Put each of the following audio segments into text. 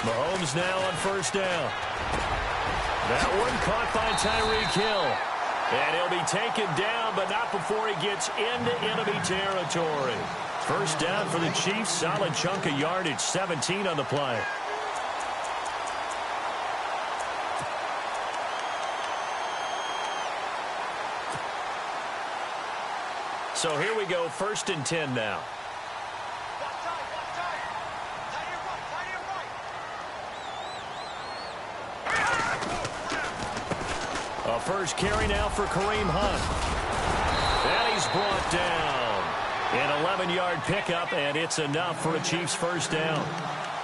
Mahomes now on first down. That one caught by Tyreek Hill. And he'll be taken down, but not before he gets into enemy territory. First down for the Chiefs. Solid chunk of yardage. 17 on the play. So here we go, 1st and 10 now. A first carry now for Kareem Hunt. And he's brought down. An 11-yard pickup, and it's enough for a Chiefs first down.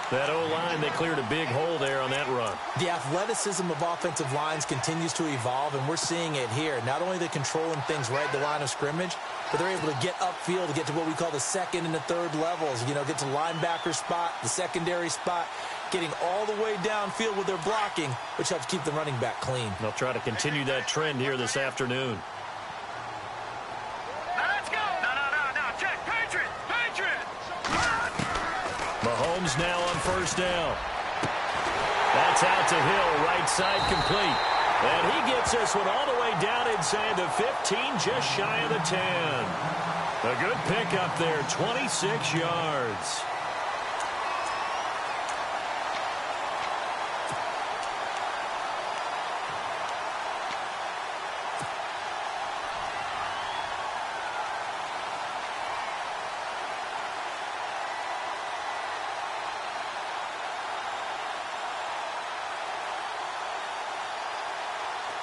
That O-line, they cleared a big hole there on that run. The athleticism of offensive lines continues to evolve, and we're seeing it here. Not only are they controlling things right at the line of scrimmage, but they're able to get upfield to get to what we call the second and the third levels. You know, get to linebacker spot, the secondary spot, getting all the way downfield with their blocking, which helps keep the running back clean. They'll try to continue that trend here this afternoon. Mahomes now on first down. That's out to Hill, right side complete. And he gets this one all the way down inside the 15, just shy of the 10. A good pickup there, 26 yards.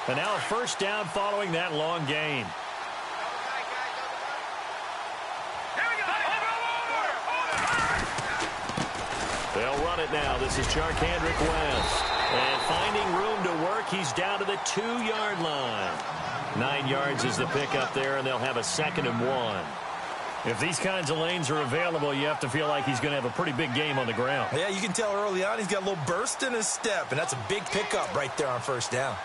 And now a first down following that long gain. They'll run it now. This is Charkandrick West. And finding room to work, he's down to the 2-yard line. 9 yards is the pickup there, and they'll have a 2nd and 1. If these kinds of lanes are available, you have to feel like he's going to have a pretty big game on the ground. Yeah, you can tell early on he's got a little burst in his step, and that's a big pickup right there on first down.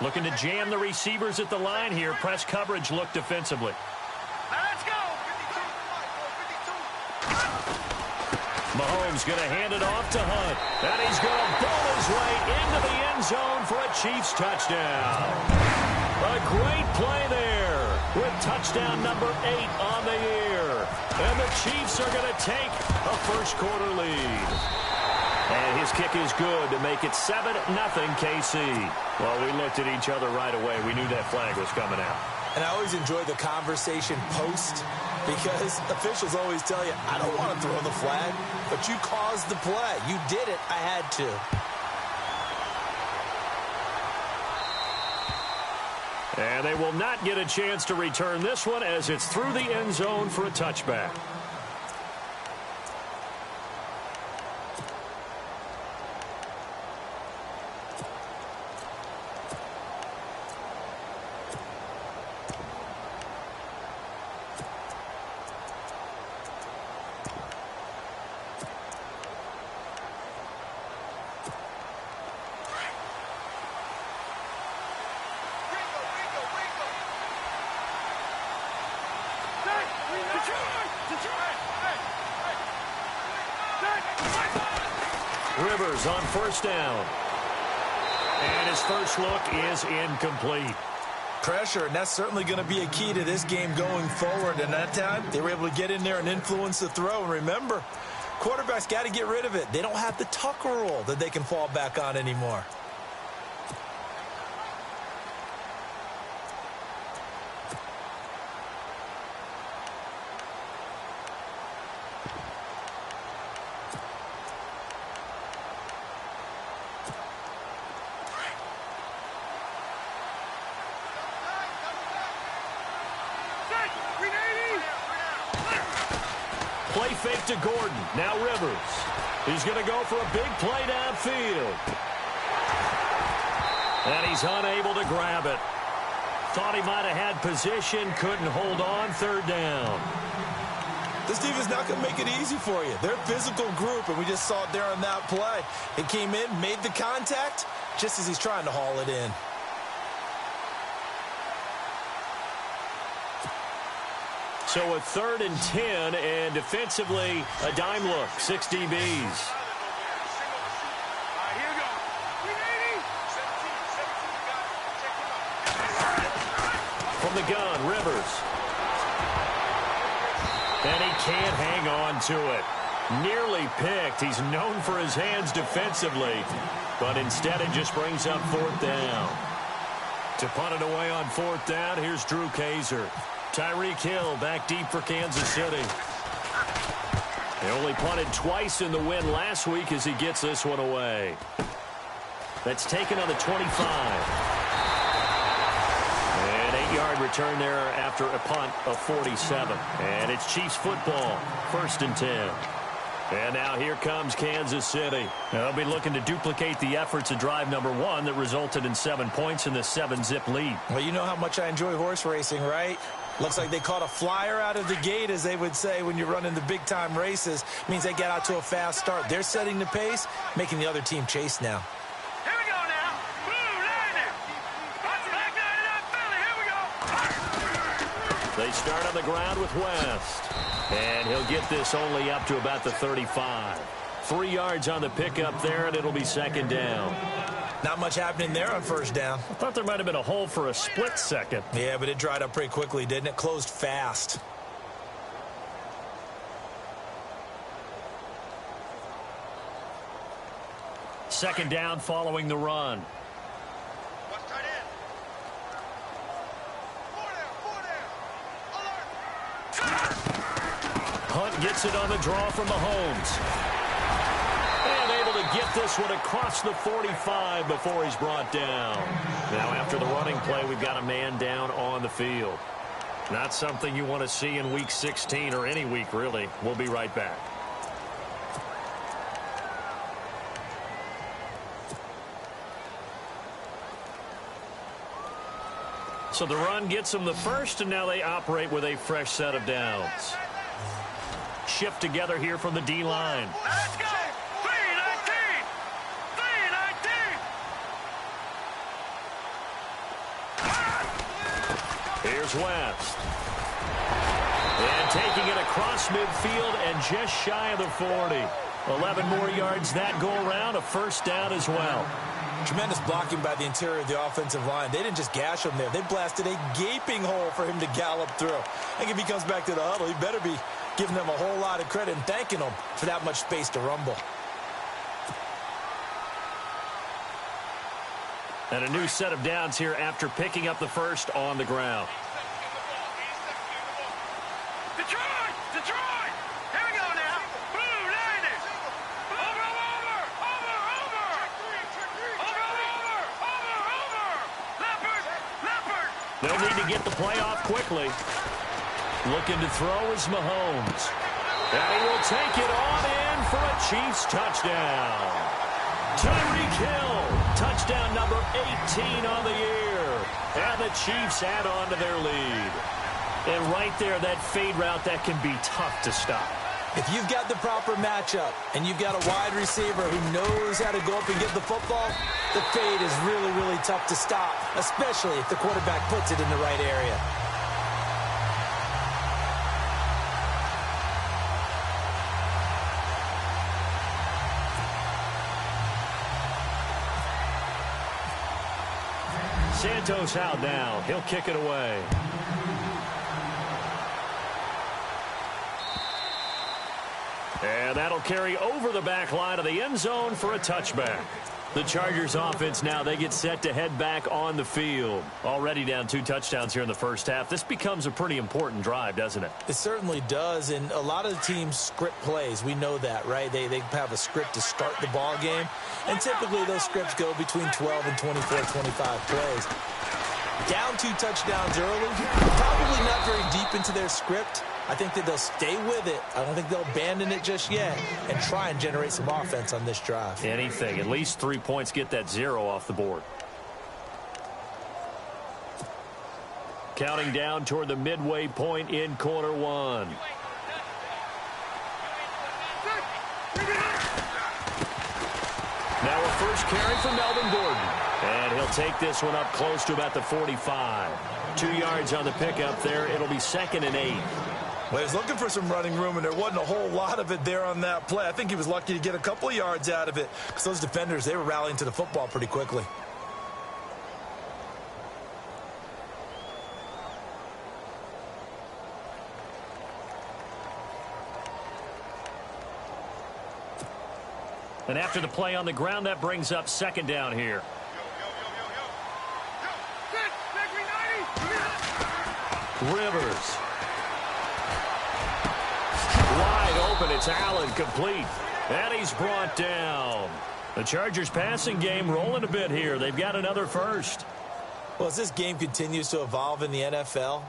Looking to jam the receivers at the line here. Press coverage look defensively. Let's go. Mahomes going to hand it off to Hunt. And he's going to bowl his way into the end zone for a Chiefs touchdown. A great play there with touchdown number 8 on the year. And the Chiefs are going to take a first-quarter lead. And his kick is good to make it 7-0 KC. Well, we looked at each other right away. We knew that flag was coming out. And I always enjoy the conversation post because officials always tell you, I don't want to throw the flag, but you caused the play. You did it. I had to. And they will not get a chance to return this one as it's through the end zone for a touchback. Rivers on first down. And his first look is incomplete. Pressure, and that's certainly going to be a key to this game going forward. And that time, they were able to get in there and influence the throw. And remember, quarterbacks got to get rid of it. They don't have the Tucker rule that they can fall back on anymore. Play fake to Gordon. Now Rivers. He's going to go for a big play downfield. And he's unable to grab it. Thought he might have had position. Couldn't hold on. 3rd down. This team is not going to make it easy for you. They're a physical group, and we just saw it there on that play. He came in, made the contact, just as he's trying to haul it in. So a 3rd and 10, and defensively, a dime look, 6 DBs. From the gun, Rivers. And he can't hang on to it. Nearly picked. He's known for his hands defensively, but instead it just brings up 4th down. To punt it away on 4th down, here's Drew Kaiser. Tyreek Hill back deep for Kansas City. They only punted twice in the win last week as he gets this one away. That's taken on the 25. An 8-yard return there after a punt of 47. And it's Chiefs football, 1st and 10. And now here comes Kansas City. They'll be looking to duplicate the efforts of drive number 1 that resulted in 7 points in the 7-zip lead. Well, you know how much I enjoy horse racing, right? Looks like they caught a flyer out of the gate, as they would say when you're running the big-time races. Means they get out to a fast start. They're setting the pace, making the other team chase now. Here we go now. Blue landing. Let's back that up, Philly. Here we go. They start on the ground with West. And he'll get this only up to about the 35. 3 yards on the pickup there, and it'll be 2nd down. Not much happening there on 1st down. I thought there might have been a hole for a split second. Yeah, but it dried up pretty quickly, didn't it? Closed fast. Second down following the run. Hunt gets it on the draw from Mahomes. And able to get this one across the 45 before he's brought down. Now after the running play, we've got a man down on the field. Not something you want to see in Week 16 or any week, really. We'll be right back. So the run gets them the first, and now they operate with a fresh set of downs. Shift together here from the D-line. Let's go. 3-19. 3-19. Here's West. And taking it across midfield and just shy of the 40. 11 more yards that go around, a 1st down as well. Tremendous blocking by the interior of the offensive line. They didn't just gash him there. They blasted a gaping hole for him to gallop through. I think if he comes back to the huddle, he better be giving them a whole lot of credit and thanking them for that much space to rumble. And a new set of downs here after picking up the first on the ground. Detroit! Detroit! Here we go now. Blue landing. Over. Leopard. They'll need to get the play off quickly. Looking to throw is Mahomes. And he will take it on in for a Chiefs touchdown. Tyreek Hill, touchdown number 18 on the year. And the Chiefs add on to their lead. And right there, that fade route, that can be tough to stop. If you've got the proper matchup and you've got a wide receiver who knows how to go up and get the football, the fade is really, really tough to stop, especially if the quarterback puts it in the right area. Santos out now. He'll kick it away. And that'll carry over the back line of the end zone for a touchback. The Chargers offense now, they get set to head back on the field. Already down 2 touchdowns here in the first half. This becomes a pretty important drive, doesn't it? It certainly does, and a lot of the teams script plays. We know that, right? They have a script to start the ball game, and typically those scripts go between 12 and 24, 25 plays. Down 2 touchdowns early, probably not very deep into their script. I think that they'll stay with it. I don't think they'll abandon it just yet and try and generate some offense on this drive. Anything. At least 3 points, get that 0 off the board. Counting down toward the midway point in quarter 1. first carry for Melvin Gordon. And he'll take this one up close to about the 45. 2 yards on the pickup there. It'll be 2nd and 8. Well, he was looking for some running room, and there wasn't a whole lot of it there on that play. I think he was lucky to get a couple of yards out of it because those defenders, they were rallying to the football pretty quickly. And after the play on the ground, that brings up 2nd down here. Rivers. Wide open. It's Allen, complete. And he's brought down. The Chargers passing game rolling a bit here. They've got another first. Well, as this game continues to evolve in the NFL,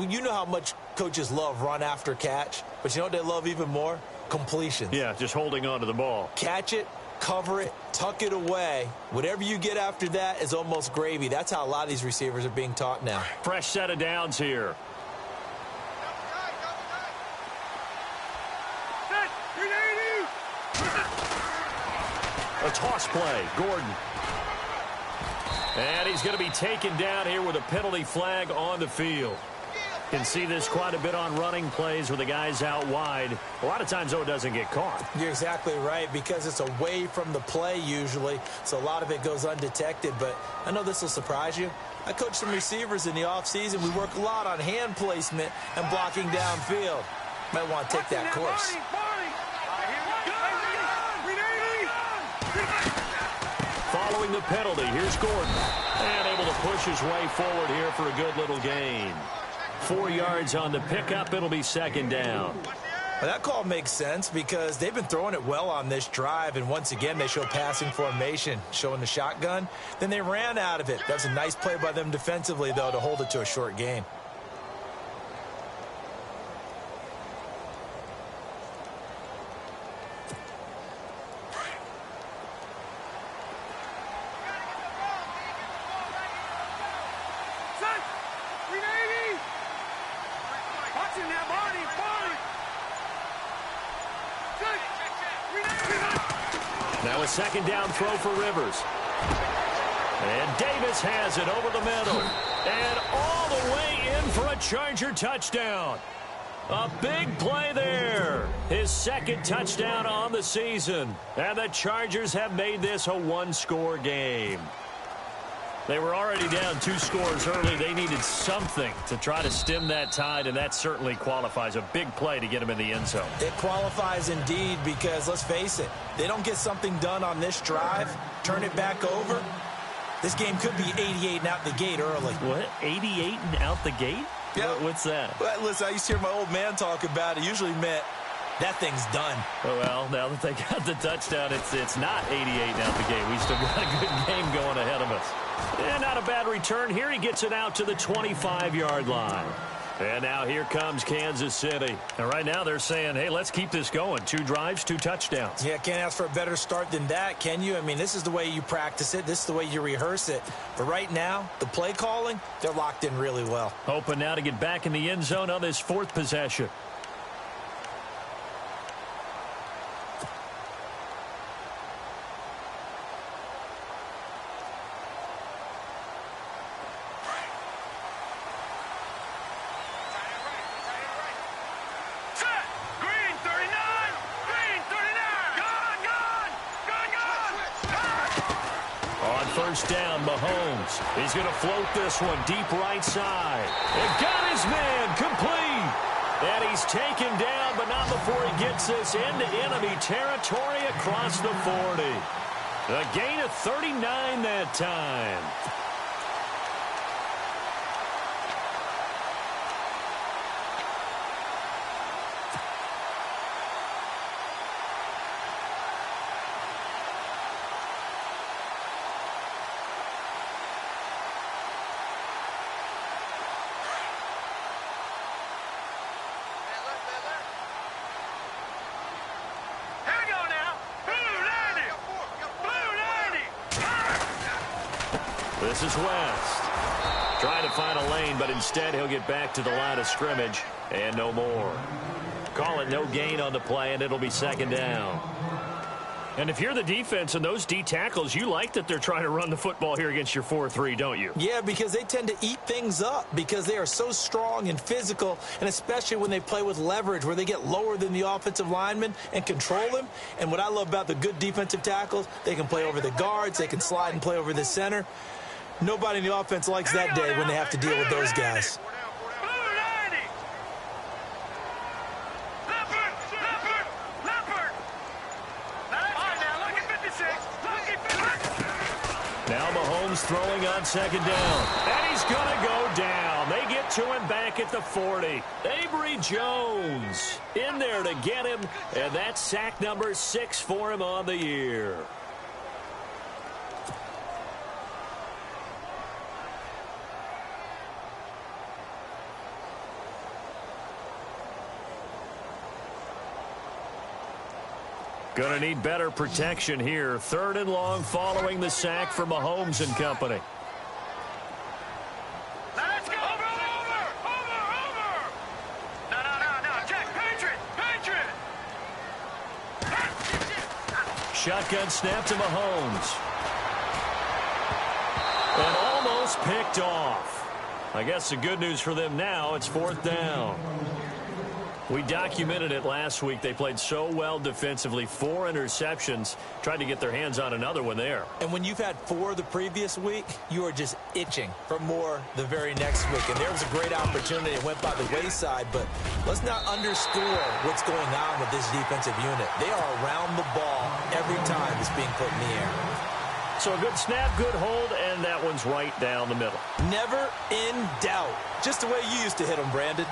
you know how much coaches love run after catch, but you know what they love even more? Completions. Yeah, just holding on to the ball. Catch it, cover it, tuck it away. Whatever you get after that is almost gravy. That's how a lot of these receivers are being taught now. Fresh set of downs here. A toss play, Gordon. And he's going to be taken down here with a penalty flag on the field. Can see this quite a bit on running plays with the guys out wide. A lot of times, though, it doesn't get caught. You're exactly right, because it's away from the play usually, so a lot of it goes undetected. But I know this will surprise you. I coach some receivers in the offseason. We work a lot on hand placement and blocking downfield. Might want to take that course. Following the penalty, here's Gordon. And able to push his way forward here for a good little gain. 4 yards on the pickup. It'll be 2nd down. Well, that call makes sense because they've been throwing it well on this drive, and once again they show passing formation, showing the shotgun. Then they ran out of it. That's a nice play by them defensively, though, to hold it to a short gain. Now a 2nd down throw for Rivers. And Davis has it over the middle. And all the way in for a Charger touchdown. A big play there. His 2nd touchdown on the season. And the Chargers have made this a 1-score game. They were already down 2 scores early. They needed something to try to stem that tide, and that certainly qualifies. A big play to get them in the end zone. It qualifies indeed because, let's face it, they don't get something done on this drive, turn it back over, this game could be 88 and out the gate early. What? 88 and out the gate? Yeah. What's that? Well, listen, I used to hear my old man talk about it. Usually meant that thing's done. Well, now that they got the touchdown, it's not 88 and out the gate. We still got a good game going ahead of us. And not a bad return here. He gets it out to the 25-yard line. And now here comes Kansas City. And right now they're saying, hey, let's keep this going. 2 drives, 2 touchdowns. Yeah, can't ask for a better start than that, can you? I mean, this is the way you practice it. This is the way you rehearse it. But right now, the play calling, they're locked in really well. Hoping now to get back in the end zone on this 4th possession. First down, Mahomes. He's going to float this one deep right side. It got his man complete. And he's taken down, but not before he gets this into enemy territory across the 40. A gain of 39 that time. This is West. Trying to find a lane, but instead he'll get back to the line of scrimmage and no more. Call it no gain on the play, and it'll be 2nd down. And if you're the defense and those D tackles, you like that they're trying to run the football here against your 4-3, don't you? Yeah, because they tend to eat things up because they are so strong and physical, and especially when they play with leverage where they get lower than the offensive lineman and control him. And what I love about the good defensive tackles, they can play over the guards, they can slide and play over the center. Nobody in the offense likes that day when they have to deal with those guys. Now Mahomes throwing on second down. And he's going to go down. They get to him back at the 40. Avery Jones in there to get him. And that's sack number 6 for him on the year. Going to need better protection here. 3rd and long following the sack for Mahomes and company. Let's go. Over. No. Jack, Patriot. Shotgun snap to Mahomes. And almost picked off. I guess the good news for them now, it's 4th down. We documented it last week. They played so well defensively. 4 interceptions. Tried to get their hands on another one there. And when you've had 4 the previous week, you are just itching for more the very next week. And there was a great opportunity. It went by the wayside. But let's not underscore what's going on with this defensive unit. They are around the ball every time it's being put in the air. So a good snap, good hold, and that one's right down the middle. Never in doubt. Just the way you used to hit them, Brandon.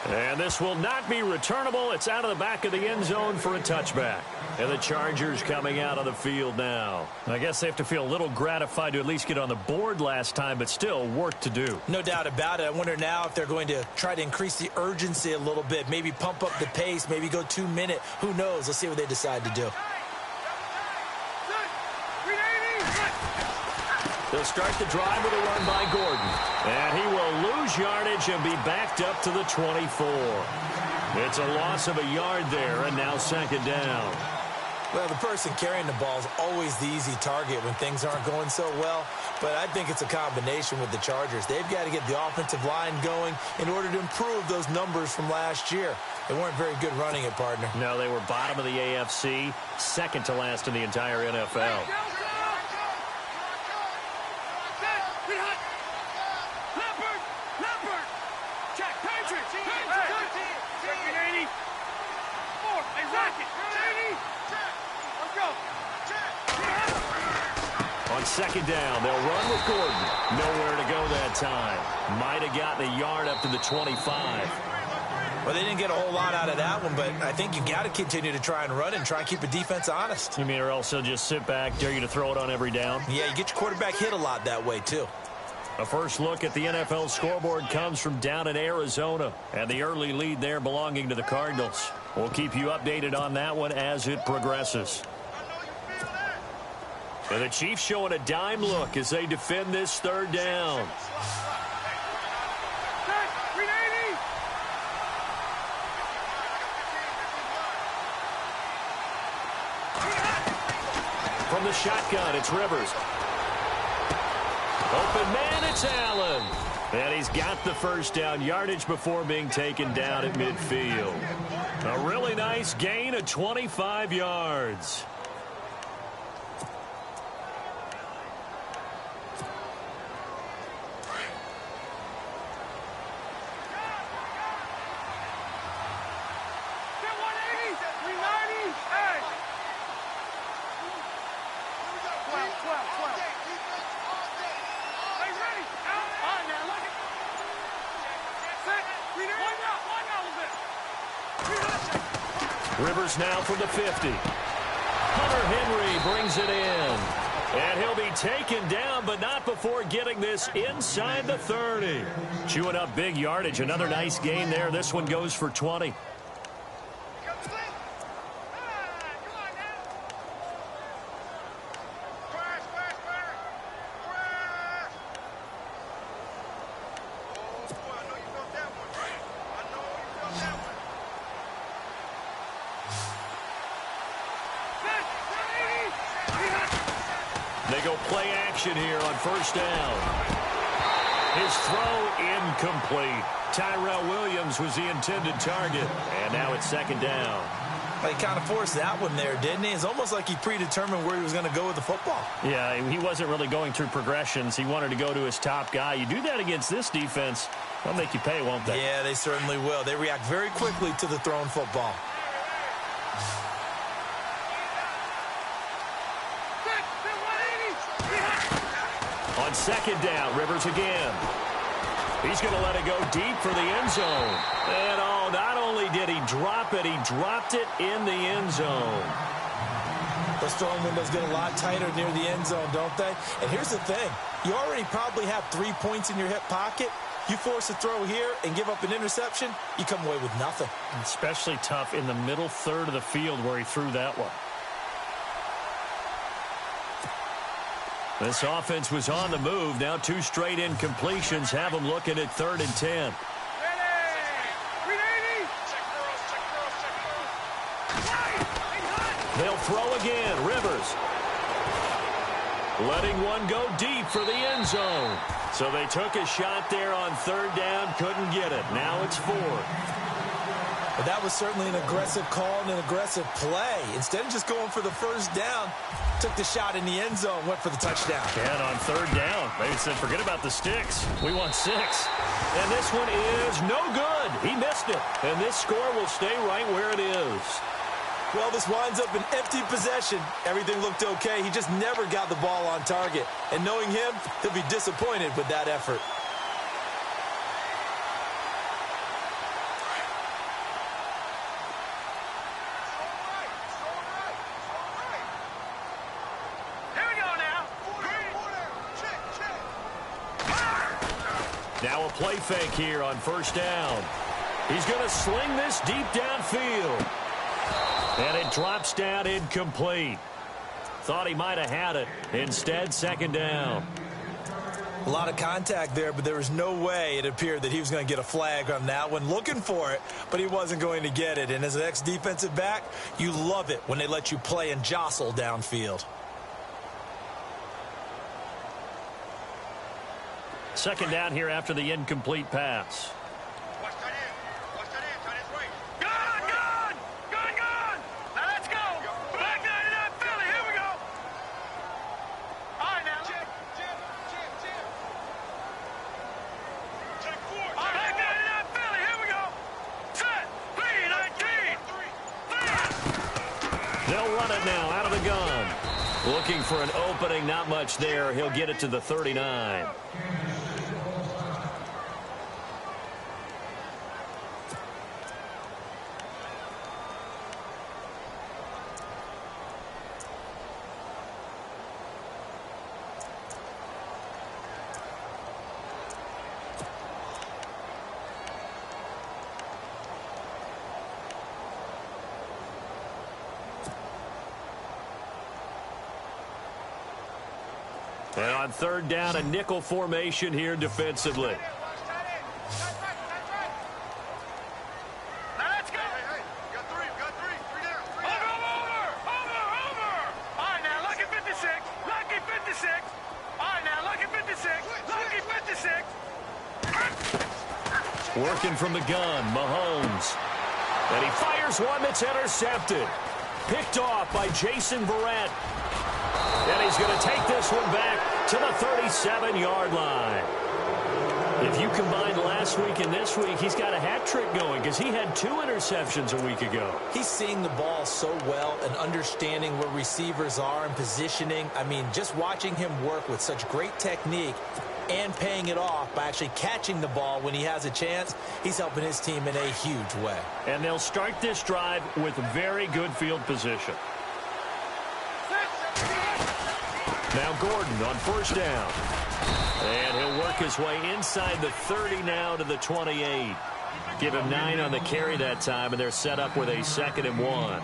And this will not be returnable. It's out of the back of the end zone for a touchback. And the Chargers coming out on the field now. I guess they have to feel a little gratified to at least get on the board last time, but still work to do. No doubt about it. I wonder now if they're going to try to increase the urgency a little bit, maybe pump up the pace, maybe go 2-minute. Who knows? Let's see what they decide to do. They'll start the drive with a run by Gordon. And he will lose yardage and be backed up to the 24. It's a loss of a yard there, and now 2nd down. Well, the person carrying the ball is always the easy target when things aren't going so well. But I think it's a combination with the Chargers. They've got to get the offensive line going in order to improve those numbers from last year. They weren't very good running it, partner. No, they were bottom of the AFC, 2nd to last in the entire NFL. On 2nd down, they'll run with Gordon. Nowhere to go that time. Might have gotten a yard up to the 25. Well, they didn't get a whole lot out of that one, but I think you got to continue to try and run and try and keep the defense honest. You mean or else they'll just sit back, dare you to throw it on every down? Yeah, you get your quarterback hit a lot that way, too. A first look at the NFL scoreboard comes from down in Arizona, and the early lead there belonging to the Cardinals. We'll keep you updated on that one as it progresses. And the Chiefs showing a dime look as they defend this 3rd down. From the shotgun, it's Rivers. Open man, it's Allen. And he's got the 1st down yardage before being taken down at midfield. A really nice gain of 25 yards. Rivers now from the 50. Hunter Henry brings it in. And he'll be taken down, but not before getting this inside the 30. Chewing up big yardage. Another nice gain there. This one goes for 20. They go play action here on first down. His throw incomplete. Tyrell Williams was the intended target. And now it's second down. He kind of forced that one there, didn't he? It's almost like he predetermined where he was going to go with the football. Yeah, he wasn't really going through progressions. He wanted to go to his top guy. You do that against this defense, they'll make you pay, won't they? Yeah, they certainly will. They react very quickly to the thrown football. On second down, Rivers again. He's going to let it go deep for the end zone. And not only did he drop it, he dropped it in the end zone. Those throwing windows get a lot tighter near the end zone, don't they? And here's the thing. You already probably have 3 points in your hip pocket. You force a throw here and give up an interception, you come away with nothing. Especially tough in the middle third of the field where he threw that one. This offense was on the move. Now 2 straight incompletions have them looking at 3rd and 10. They'll throw again. Rivers letting one go deep for the end zone. So they took a shot there on 3rd down, couldn't get it. Now it's 4th. But that was certainly an aggressive call and an aggressive play. Instead of just going for the first down, took the shot in the end zone, went for the touchdown. And on 3rd down, they said, forget about the sticks. We want 6. And this one is no good. He missed it. And this score will stay right where it is. Well, this winds up an empty possession. Everything looked okay. He just never got the ball on target. And knowing him, he'll be disappointed with that effort. Now a play fake here on first down. He's going to sling this deep downfield. And it drops down incomplete. Thought he might have had it. Instead, second down. A lot of contact there, but there was no way it appeared that he was going to get a flag on that one. Looking for it, but he wasn't going to get it. And as an ex-defensive back, you love it when they let you play and jostle downfield. Second down here after the incomplete pass. Watch that in. Watch that in. Tight end right. Gun! Now let's go. Back 99 Philly. Here we go. All right, now. Check. Check 4. All right, back 99 Philly. Here we go. Set. P19. They'll run it now out of the gun. Looking for an opening. Not much there. He'll get it to the 39. And on third down, a nickel formation here defensively. Now let's go. Hey, got three down. Over. All right, now, lucky 56. All right, now, lucky 56. Working from the gun, Mahomes. And he fires one that's intercepted. Picked off by Jason Verrett. And he's going to take this one back to the 37-yard line. If you combine last week and this week, he's got a hat trick going because he had 2 interceptions a week ago. He's seeing the ball so well and understanding where receivers are and positioning. I mean, just watching him work with such great technique and paying it off by actually catching the ball when he has a chance, he's helping his team in a huge way. And they'll start this drive with very good field position. Now Gordon on first down. And he'll work his way inside the 30 now to the 28. Give him 9 on the carry that time, and they're set up with a 2nd and 1.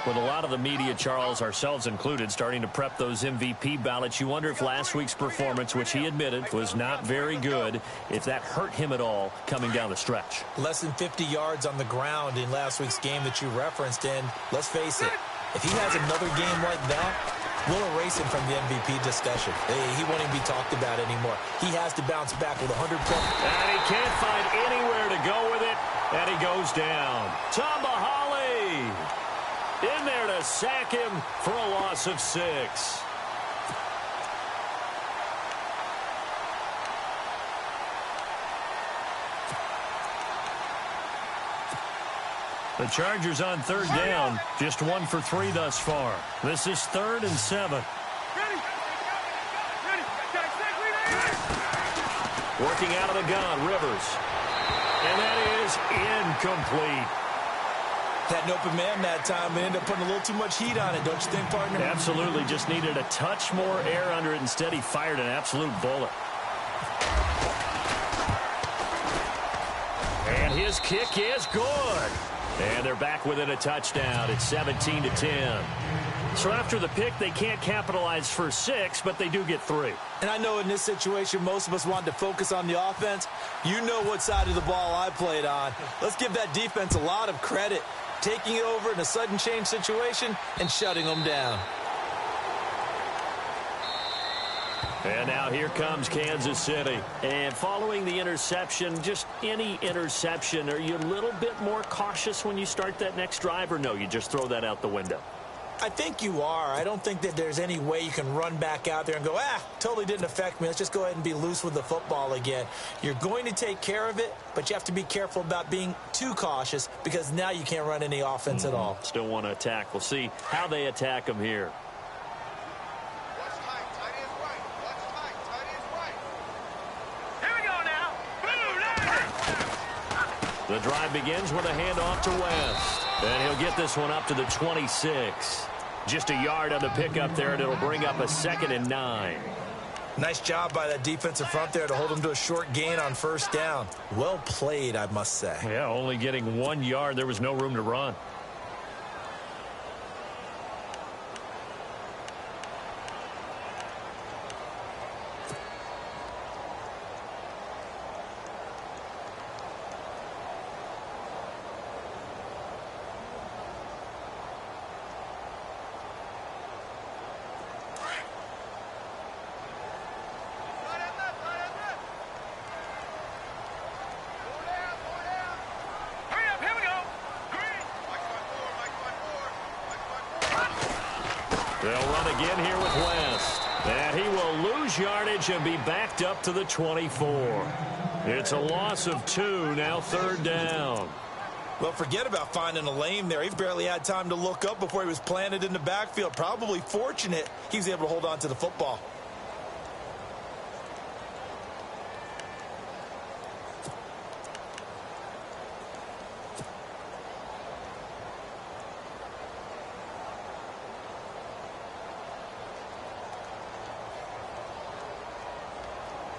With a lot of the media, Charles, ourselves included, starting to prep those MVP ballots, you wonder if last week's performance, which he admitted was not very good, if that hurt him at all coming down the stretch. Less than 50 yards on the ground in last week's game that you referenced, and let's face it, if he has another game like that, we'll erase him from the MVP discussion. He won't even be talked about anymore. He has to bounce back with 100 points. And he can't find anywhere to go with it, and he goes down. Tomahali in there to sack him for a loss of 6. The Chargers on third down, just 1 for 3 thus far. This is 3rd and 7. Working out of the gun, Rivers. And that is incomplete. Had an open man that time, but ended up putting a little too much heat on it, don't you think, partner? Absolutely, just needed a touch more air under it. Instead, he fired an absolute bullet. And his kick is good. And they're back within a touchdown. It's 17-10. So after the pick, they can't capitalize for 6, but they do get 3. And I know in this situation, most of us want to focus on the offense. You know what side of the ball I played on. Let's give that defense a lot of credit. Taking it over in a sudden change situation and shutting them down. And now here comes Kansas City. And following the interception, just any interception, are you a little bit more cautious when you start that next drive, or no, you just throw that out the window? I think you are. I don't think that there's any way you can run back out there and go, totally didn't affect me. Let's just go ahead and be loose with the football again. You're going to take care of it, but you have to be careful about being too cautious because now you can't run any offense at all. Still want to attack. We'll see how they attack them here. The drive begins with a handoff to West. And he'll get this one up to the 26. Just a yard on the pickup there, and it'll bring up a 2nd and 9. Nice job by that defensive front there to hold him to a short gain on first down. Well played, I must say. Yeah, only getting 1 yard. There was no room to run. They'll run again here with West. And he will lose yardage and be backed up to the 24. It's a loss of 2, now 3rd down. Well, forget about finding a lane there. He barely had time to look up before he was planted in the backfield. Probably fortunate he was able to hold on to the football.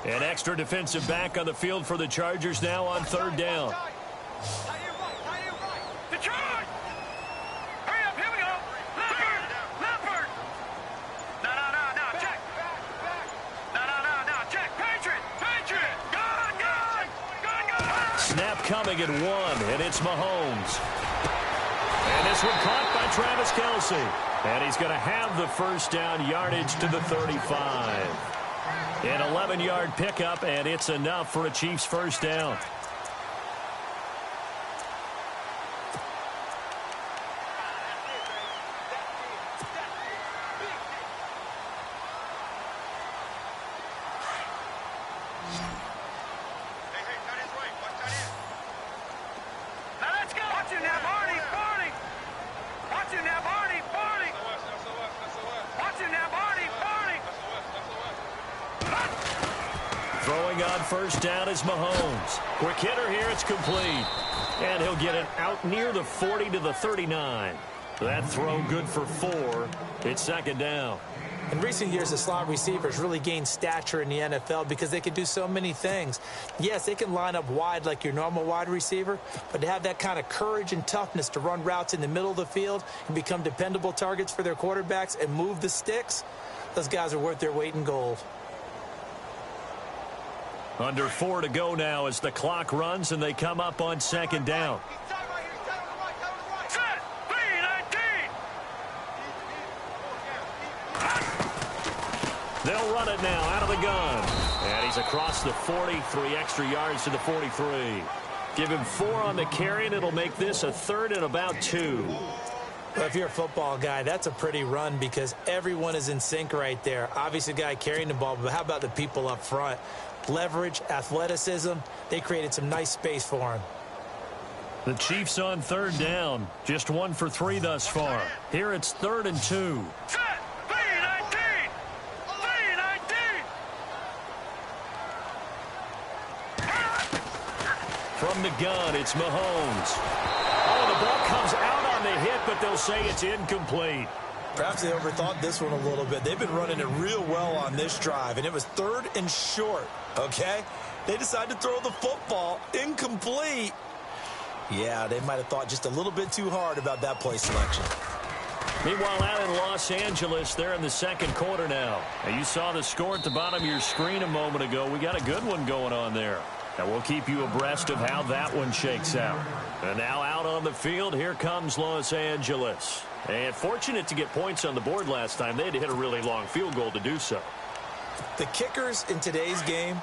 An extra defensive back on the field for the Chargers now on 3rd down. Detroit! Hurry up, here we go! Leopard! No, check! No, check! Patriot! Gun! Snap coming at 1, and it's Mahomes. And this one caught by Travis Kelce. And he's going to have the first down, yardage to the 35. An 11-yard pickup, and it's enough for a Chiefs first down. Now let's go! Watch it now, Barney! Watch it now, Barney! Watch it now, Barney! Throwing on first down is Mahomes. Quick hitter here, it's complete. And he'll get it out near the 40 to the 39. That throw good for 4. It's 2nd down. In recent years, the slot receivers really gained stature in the NFL because they can do so many things. Yes, they can line up wide like your normal wide receiver, but to have that kind of courage and toughness to run routes in the middle of the field and become dependable targets for their quarterbacks and move the sticks, those guys are worth their weight in gold. Under 4 to go now as the clock runs and they come up on 2nd down. Set! 3-19! They'll run it now out of the gun. And he's across the 40, 3 extra yards to the 43. Give him 4 on the carry, and it'll make this a 3rd and about 2. Well, if you're a football guy, that's a pretty run because everyone is in sync right there. Obviously, the guy carrying the ball, but how about the people up front? Leverage, athleticism, they created some nice space for him. The Chiefs on 3rd down. Just 1 for 3 thus far. Here it's 3rd and 2. Set! 3-19! 3-19! From the gun, it's Mahomes. Oh, the ball comes out on the hit, but they'll say it's incomplete. Perhaps they overthought this one a little bit. They've been running it real well on this drive, and it was 3rd and short, okay? They decided to throw the football incomplete. Yeah, they might have thought just a little bit too hard about that play selection. Meanwhile, out in Los Angeles, they're in the 2nd quarter now. And you saw the score at the bottom of your screen a moment ago. We got a good one going on there. And we'll keep you abreast of how that one shakes out. And now out on the field, here comes Los Angeles. And fortunate to get points on the board last time. They had to hit a really long field goal to do so. The kickers in today's game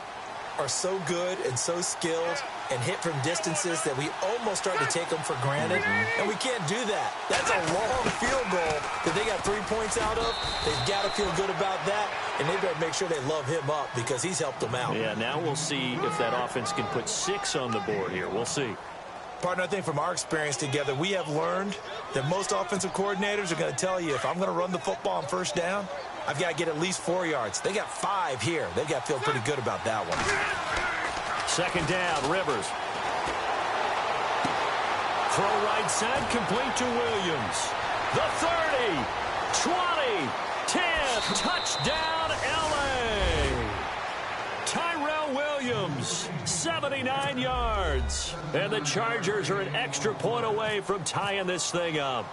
are so good and so skilled and hit from distances that we almost start to take them for granted, and we can't do that. That's a long field goal that they got 3 points out of. They've got to feel good about that, and they better make sure they love him up because he's helped them out. Yeah, now we'll see if that offense can put 6 on the board here. We'll see. Partner, I think from our experience together, we have learned that most offensive coordinators are going to tell you, if I'm going to run the football on 1st down, I've got to get at least 4 yards. They got 5 here. They've got to feel pretty good about that one. 2nd down, Rivers. Throw right side, complete to Williams. The 30, 20, 10, touchdown, L.A. Tyrell Williams, 79 yards. And the Chargers are an extra point away from tying this thing up.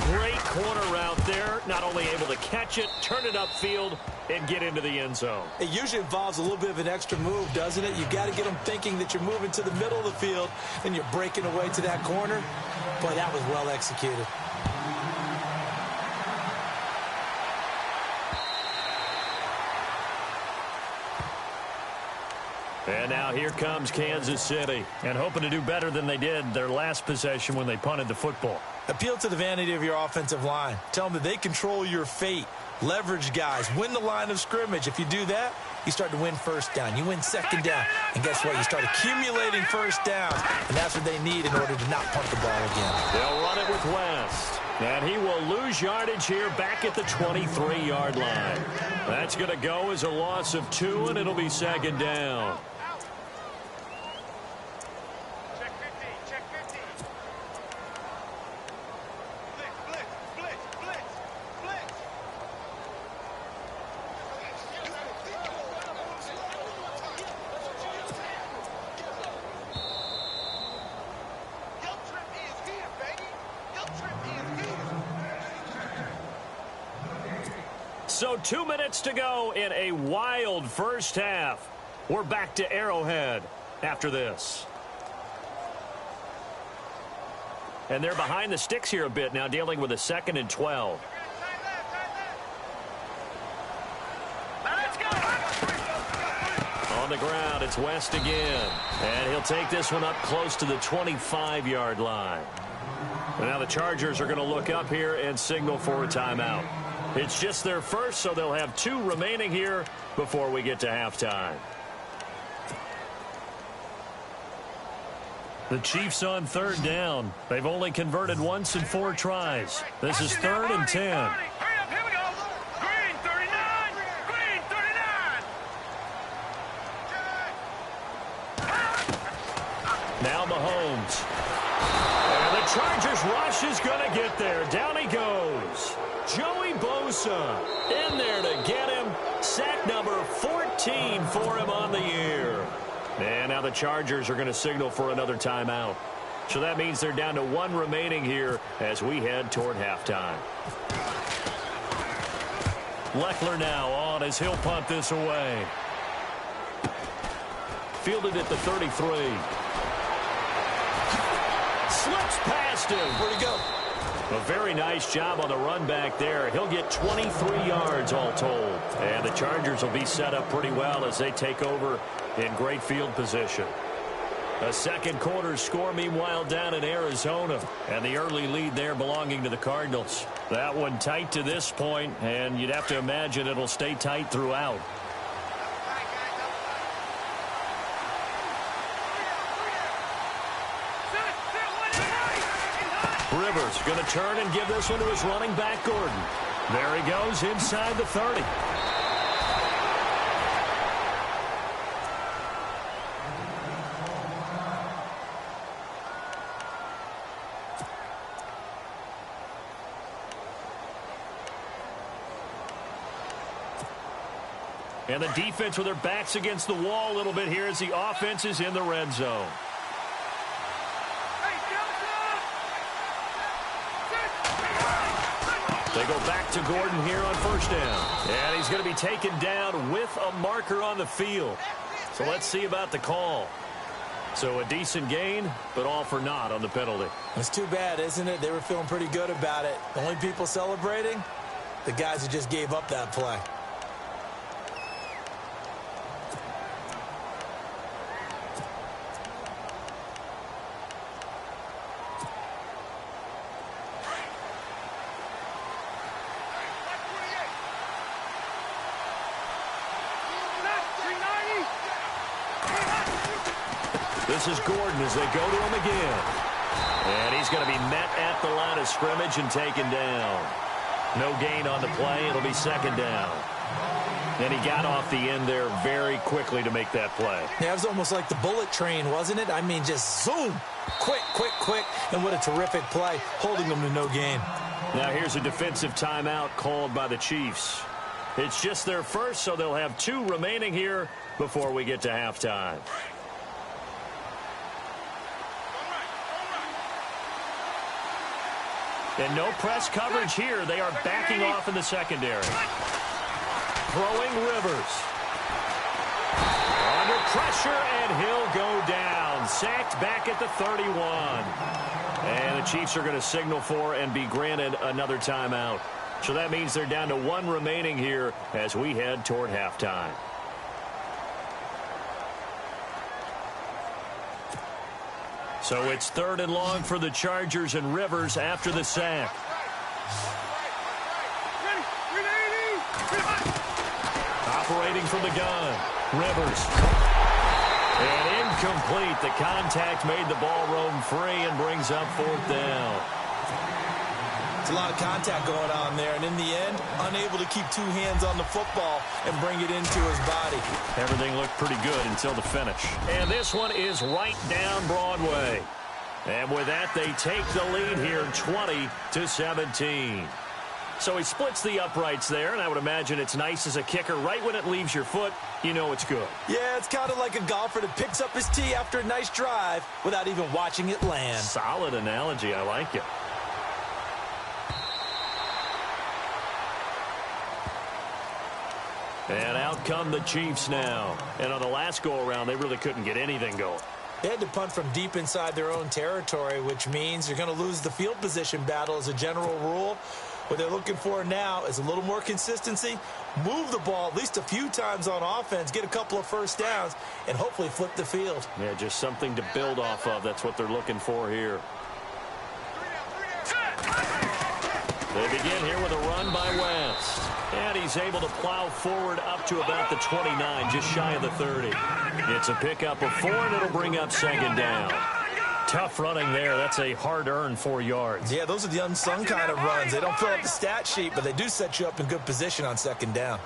Great corner route there. Not only able to catch it, turn it upfield, and get into the end zone. It usually involves a little bit of an extra move, doesn't it? You've got to get them thinking that you're moving to the middle of the field and you're breaking away to that corner. Boy, that was well executed. And now here comes Kansas City. And hoping to do better than they did their last possession when they punted the football. Appeal to the vanity of your offensive line. Tell them that they control your fate. Leverage guys. Win the line of scrimmage. If you do that, you start to win 1st down. You win 2nd down. And guess what? You start accumulating 1st downs. And that's what they need in order to not punt the ball again. They'll run it with West. And he will lose yardage here back at the 23-yard line. That's going to go as a loss of 2, and it'll be 2nd down. Check 15, check 15. Blitz, blitz, blitz, blitz, Guilt trip is here, baby. Guilt trip is here. So 2 minutes to go in a wild 1st half. We're back to Arrowhead after this. And they're behind the sticks here a bit now, dealing with a 2nd and 12. Let's go. On the ground, it's West again. And he'll take this one up close to the 25-yard line. And now the Chargers are going to look up here and signal for a timeout. It's just their first, so they'll have 2 remaining here before we get to halftime. The Chiefs on 3rd down. They've only converted once in 4 tries. This is 3rd and 10. Hurry up, here we go. Green 39, green 39. Now Mahomes. And the Chargers rush is going to get there. Down he goes. Joey Bosa in there to get him. Sack number 14 for him on the year. And now the Chargers are going to signal for another timeout. So that means they're down to 1 remaining here as we head toward halftime. Leckler now on as he'll punt this away. Fielded at the 33. Slips past him. Where'd he go? A very nice job on the run back there. He'll get 23 yards all told. And the Chargers will be set up pretty well as they take over in great field position. A second quarter score, meanwhile, down in Arizona. And the early lead there belonging to the Cardinals. That one tight to this point, and you'd have to imagine it'll stay tight throughout. Rivers going to turn and give this one to his running back, Gordon. There he goes inside the 30. And the defense with their backs against the wall a little bit here as the offense is in the red zone. They go back to Gordon here on first down. And he's going to be taken down with a marker on the field. So let's see about the call. So a decent gain, but all for naught on the penalty. It's too bad, isn't it? They were feeling pretty good about it. The only people celebrating, the guys who just gave up that play. This is Gordon as they go to him again. And he's going to be met at the line of scrimmage and taken down. No gain on the play. It'll be second down. And he got off the end there very quickly to make that play. Yeah, it was almost like the bullet train, wasn't it? I mean, just zoom. Quick, quick, quick. And what a terrific play, holding them to no gain. Now here's a defensive timeout called by the Chiefs. It's just their first, so they'll have 2 remaining here before we get to halftime. And no press coverage here. They are backing off in the secondary. Throwing Rivers. Under pressure, and he'll go down. Sacked back at the 31. And the Chiefs are going to signal for and be granted another timeout. So that means they're down to 1 remaining here as we head toward halftime. So it's 3rd and long for the Chargers and Rivers after the sack. Operating from the gun, Rivers. And incomplete. The contact made the ball roam free and brings up 4th down. It's a lot of contact going on there, and in the end, unable to keep 2 hands on the football and bring it into his body. Everything looked pretty good until the finish. And this one is right down Broadway. And with that, they take the lead here 20-17. So he splits the uprights there, and I would imagine it's nice as a kicker. Right when it leaves your foot, you know it's good. Yeah, it's kind of like a golfer that picks up his tee after a nice drive without even watching it land. Solid analogy. I like it. And out come the Chiefs now. And on the last go-around, they really couldn't get anything going. They had to punt from deep inside their own territory, which means you're going to lose the field position battle as a general rule. What they're looking for now is a little more consistency, move the ball at least a few times on offense, get a couple of first downs, and hopefully flip the field. Yeah, just something to build off of. That's what they're looking for here. They begin here with a run by West. And he's able to plow forward up to about the 29, just shy of the 30. It's a pickup of 4, and it'll bring up second down. Tough running there. That's a hard-earned 4 yards. Yeah, those are the unsung kind of runs. They don't fill up the stat sheet, but they do set you up in good position on second down.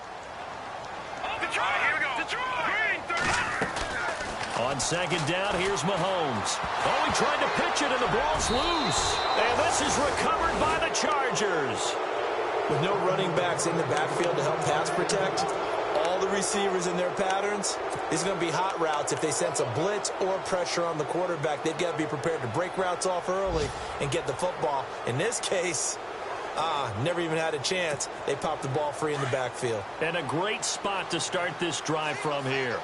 On second down, here's Mahomes. Oh, he tried to pitch it, and the ball's loose. And this is recovered by the Chargers. With no running backs in the backfield to help pass protect, all the receivers in their patterns, these are going to be hot routes. If they sense a blitz or pressure on the quarterback, they've got to be prepared to break routes off early and get the football. In this case, never even had a chance. They popped the ball free in the backfield. And a great spot to start this drive from here.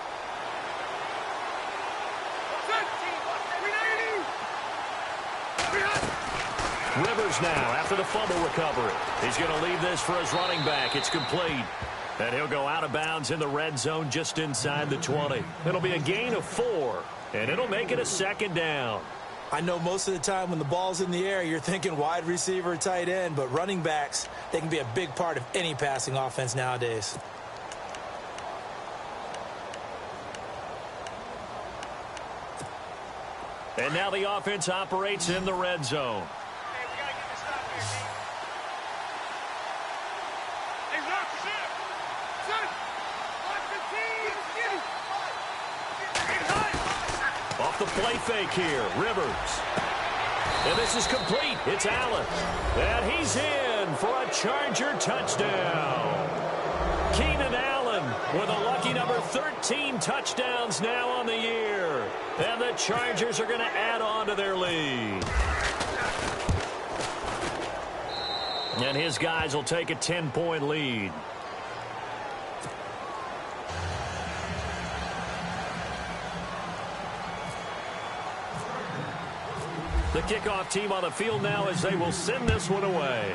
Rivers now after the fumble recovery. He's going to leave this for his running back. It's complete. And he'll go out of bounds in the red zone just inside the 20. It'll be a gain of 4, and it'll make it a second down. I know most of the time when the ball's in the air, you're thinking wide receiver, tight end, but running backs, they can be a big part of any passing offense nowadays. And now the offense operates in the red zone. Hey, we gotta get this stop here, team. Hey, Rock, sit! Sit! Watch the team! Get it! Off the play fake here, Rivers. And this is complete. It's Allen. And he's in for a Charger touchdown. Keenan Allen with a lucky number 13 touchdowns now on the year. And the Chargers are going to add on to their lead. And his guys will take a 10-point lead. The kickoff team on the field now as they will send this one away.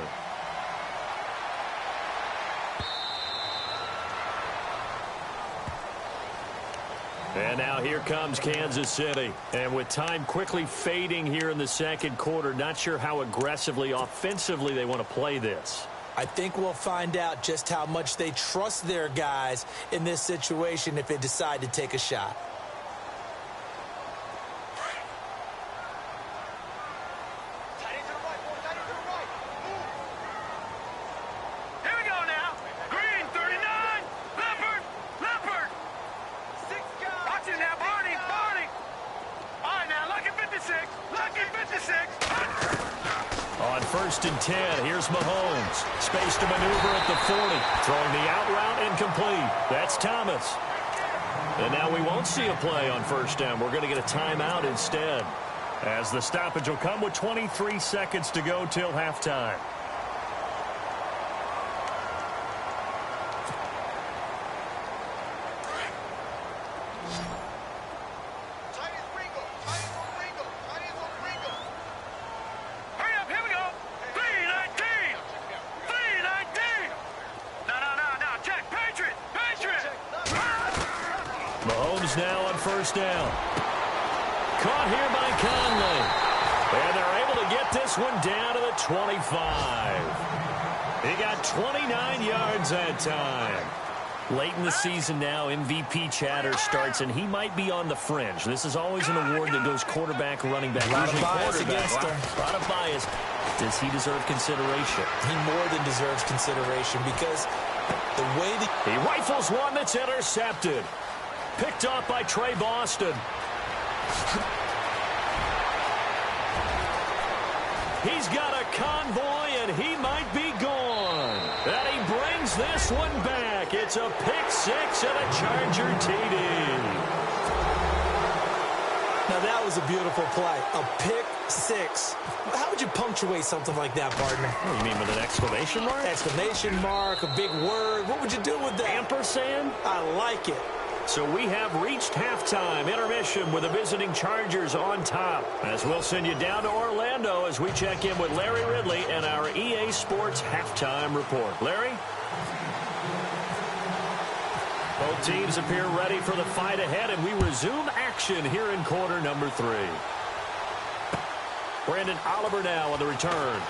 And now here comes Kansas City. And with time quickly fading here in the second quarter, not sure how aggressively, offensively they want to play this. I think we'll find out just how much they trust their guys in this situation if they decide to take a shot. First and 10. Here's Mahomes. Space to maneuver at the 40. Throwing the out route incomplete. That's Thomas. And now we won't see a play on first down. We're going to get a timeout instead, as the stoppage will come with 23 seconds to go till halftime. Now on first down. Caught here by Conley. And they're able to get this one down to the 25. He got 29 yards that time. Late in the season now, MVP chatter starts, and he might be on the fringe. This is always an award that goes quarterback, running back. A lot of bias against him. A lot of bias. Does he deserve consideration? He more than deserves consideration because the way that he rifles one that's intercepted. Picked off by Trey Boston. He's got a convoy, and he might be gone. And he brings this one back. It's a pick six and a Charger TD. Now, that was a beautiful play. A pick six. How would you punctuate something like that, partner? What do you mean, with an exclamation mark? Exclamation mark, a big word. What would you do with that? Ampersand? I like it. So we have reached halftime intermission with the visiting Chargers on top. As we'll send you down to Orlando as we check in with Larry Ridley and our EA Sports halftime report. Larry? Both teams appear ready for the fight ahead, and we resume action here in quarter number 3. Brandon Oliver now on the return.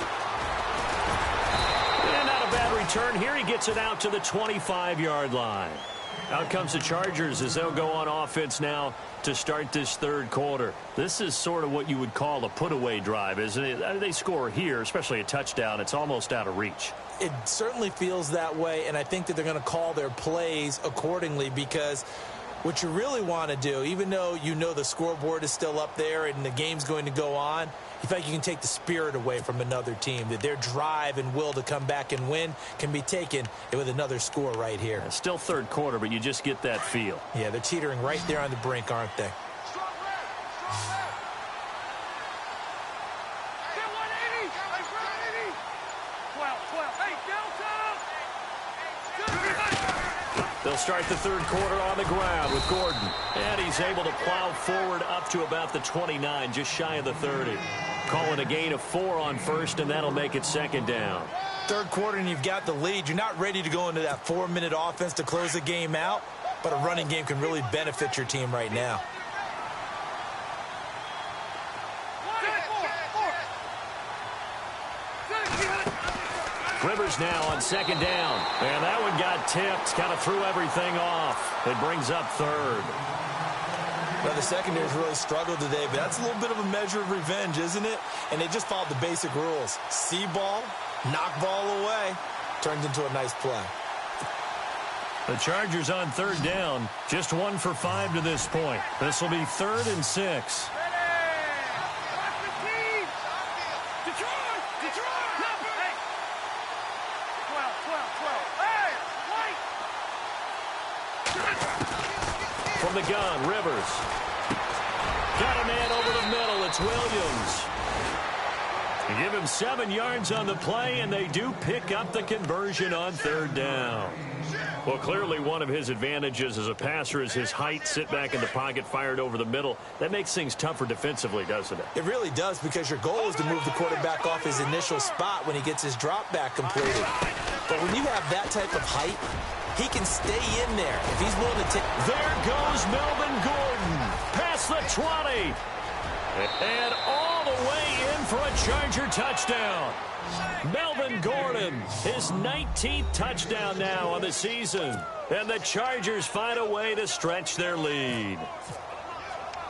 And not a bad return here. He gets it out to the 25-yard line. Out comes the Chargers as they'll go on offense now to start this third quarter. This is sort of what you would call a put-away drive, isn't it? They score here, especially a touchdown. It's almost out of reach. It certainly feels that way, and I think that they're going to call their plays accordingly because what you really want to do, even though you know the scoreboard is still up there and the game's going to go on, you feel like you can take the spirit away from another team, that their drive and will to come back and win can be taken with another score right here. Yeah, still third quarter, but you just get that feel. Yeah, they're teetering right there on the brink, aren't they? Strong red! Strong red! They're 180! They're 180! 12, 12. Hey, Delta! They'll start the third quarter on the ground with Gordon. And he's able to plow forward up to about the 29, just shy of the 30. Calling a gain of 4 on first, and that'll make it second down. Third quarter and you've got the lead. You're not ready to go into that 4-minute offense to close the game out, but a running game can really benefit your team right now. Rivers now on second down. And that one got tipped, kind of threw everything off. It brings up third. Well, the secondary's really struggled today, but that's a little bit of a measure of revenge, isn't it? And they just followed the basic rules. See ball, knock ball away. Turned into a nice play. The Chargers on third down. Just 1 for 5 to this point. This will be 3rd and 6. From the gun, Rivers. Got a man over the middle. It's Williams. They give him 7 yards on the play, and they do pick up the conversion on third down. Well, clearly one of his advantages as a passer is his height. Sit back in the pocket, fired over the middle. That makes things tougher defensively, doesn't it? It really does, because your goal is to move the quarterback off his initial spot when he gets his drop back completed. But when you have that type of height, he can stay in there if he's willing to take. There goes Melvin Gordon. Past the 20. And all the way in for a Charger touchdown. Melvin Gordon, his 19th touchdown now on the season. And the Chargers find a way to stretch their lead.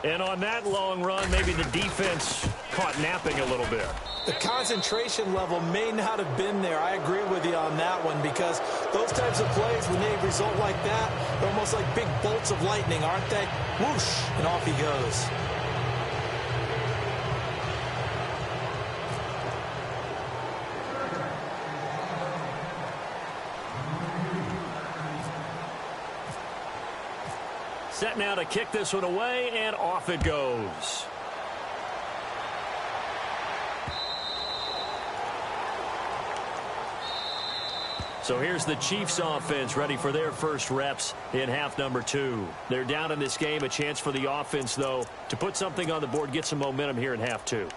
And on that long run, maybe the defense caught napping a little bit. The concentration level may not have been there. I agree with you on that one, because those types of plays, when they result like that, they're almost like big bolts of lightning, aren't they? Whoosh, and off he goes. Set now to kick this one away, and off it goes. So here's the Chiefs offense ready for their first reps in half number 2. They're down in this game. A chance for the offense, though, to put something on the board, get some momentum here in half 2.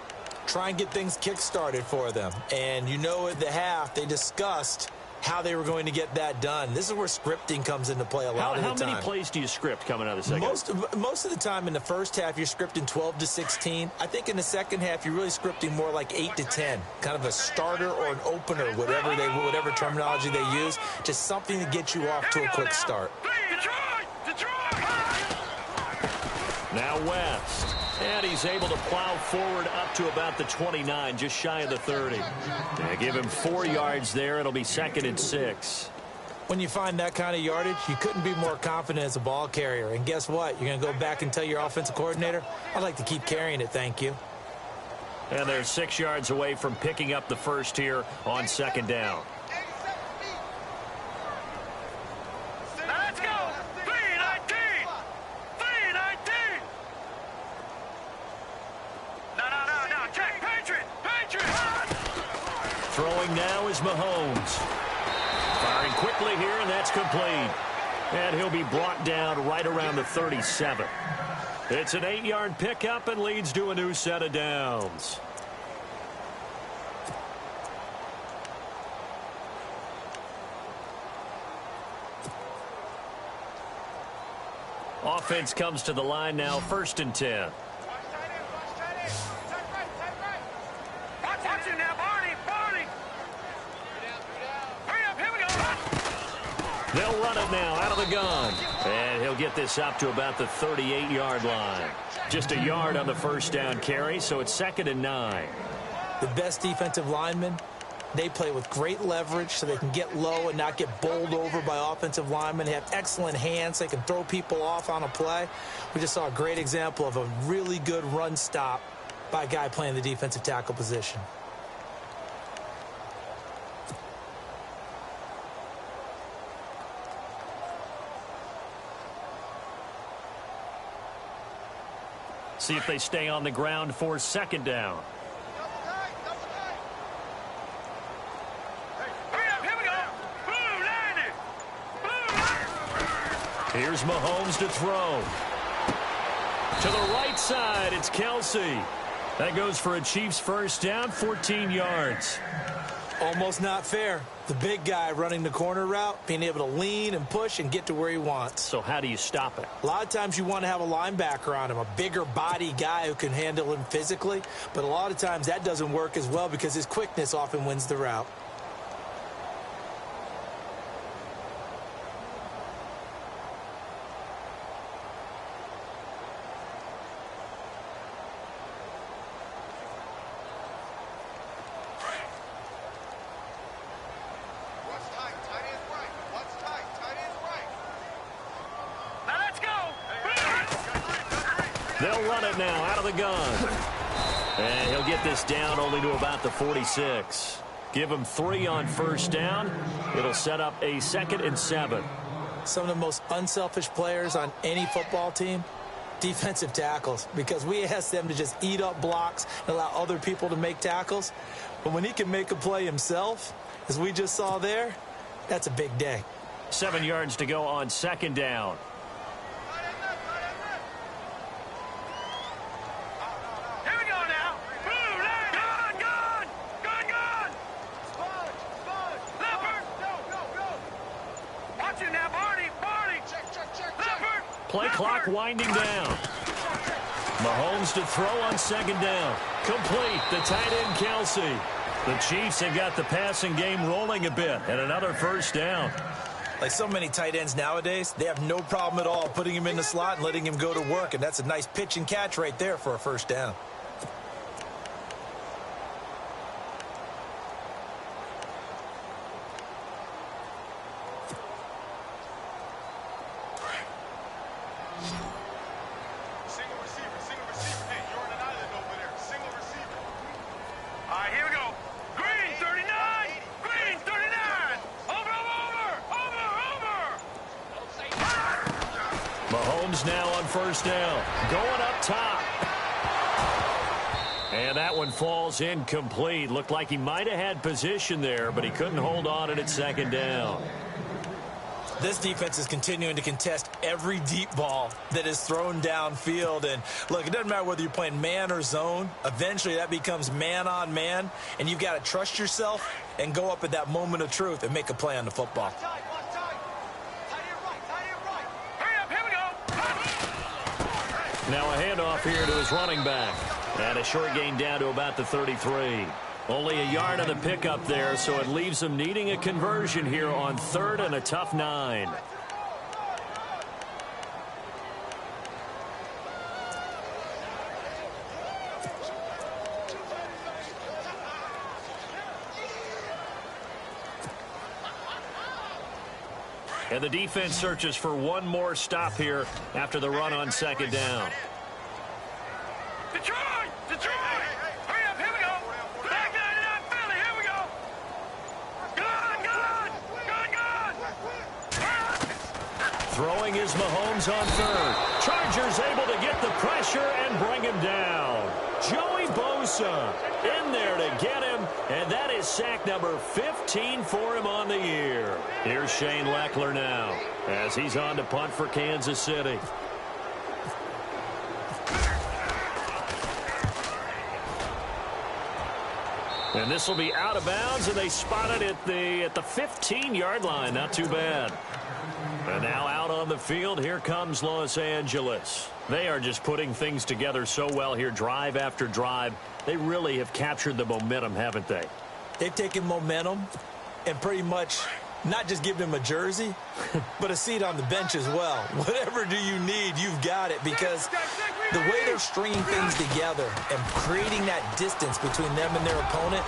Try and get things kick-started for them. And you know, at the half, they discussed how they were going to get that done. This is where scripting comes into play a lot of the time. How many plays do you script coming out of the second? Most of the time in the first half, you're scripting 12 to 16. I think in the second half, you're really scripting more like 8 to 10. Kind of a starter or an opener, whatever terminology they use. Just something to get you off to a quick start. Now West. And he's able to plow forward up to about the 29, just shy of the 30. They give him 4 yards there. It'll be 2nd and 6. When you find that kind of yardage, you couldn't be more confident as a ball carrier. And guess what? You're going to go back and tell your offensive coordinator, I'd like to keep carrying it, thank you. And they're 6 yards away from picking up the first here on second down. Let's go! 3-19! 3-19! No, check! Patriot! Throwing now is Mahomes. Firing quickly here, and that's complete. And he'll be brought down right around the 37. It's an 8-yard pickup and leads to a new set of downs. Offense comes to the line now, 1st and 10. Watch it now, Barney! Hurry up, here we go! They'll run it now out of the gun. And he'll get this up to about the 38-yard line. Just a yard on the first down carry, so it's 2nd and 9. The best defensive linemen, they play with great leverage so they can get low and not get bowled over by offensive linemen. They have excellent hands. They can throw people off on a play. We just saw a great example of a really good run stop by a guy playing the defensive tackle position. See if they stay on the ground for 2nd down. Here's Mahomes to throw. To the right side, it's Kelsey. That goes for a Chiefs first down, 14 yards. Almost not fair. The big guy running the corner route, being able to lean and push and get to where he wants. So how do you stop it? A lot of times you want to have a linebacker on him, a bigger body guy who can handle him physically. But a lot of times that doesn't work as well because his quickness often wins the route. They'll run it now out of the gun. And he'll get this down only to about the 46. Give him 3 on first down. It'll set up a 2nd and 7. Some of the most unselfish players on any football team, defensive tackles, because we ask them to just eat up blocks and allow other people to make tackles. But when he can make a play himself, as we just saw there, that's a big day. 7 yards to go on 2nd down. Play clock winding down. Mahomes to throw on 2nd down. Complete. The tight end, Kelsey. The Chiefs have got the passing game rolling a bit, and another first down. Like so many tight ends nowadays, they have no problem at all putting him in the slot and letting him go to work, and that's a nice pitch and catch right there for a first down. Mahomes now on first down. Going up top. And that one falls incomplete. Looked like he might have had position there, but he couldn't hold on it at 2nd down. This defense is continuing to contest every deep ball that is thrown downfield. And, look, it doesn't matter whether you're playing man or zone. Eventually, that becomes man on man. And you've got to trust yourself and go up at that moment of truth and make a play on the football. Now a handoff here to his running back. And a short gain down to about the 33. Only a yard on the pickup there, so it leaves them needing a conversion here on 3rd and a tough 9. And the defense searches for one more stop here after the run on 2nd down. Detroit! Detroit! Hurry up, here we go! Back 99 Philly, here we go! Gun! Throwing is Mahomes on 3rd. Chargers able to get the pressure and bring him down. Joey Bosa in there to get him, and that is sack number 15 for him on the year. Here's Shane Leckler now as he's on to punt for Kansas City. And this will be out of bounds, and they spot it at the 15-yard line. Not too bad. And now out on the field, here comes Los Angeles. They are just putting things together so well here, drive after drive. They really have captured the momentum, haven't they? They've taken momentum and pretty much not just given him a jersey, but a seat on the bench as well. Whatever do you need, you've got it, because the way they're stringing things together and creating that distance between them and their opponent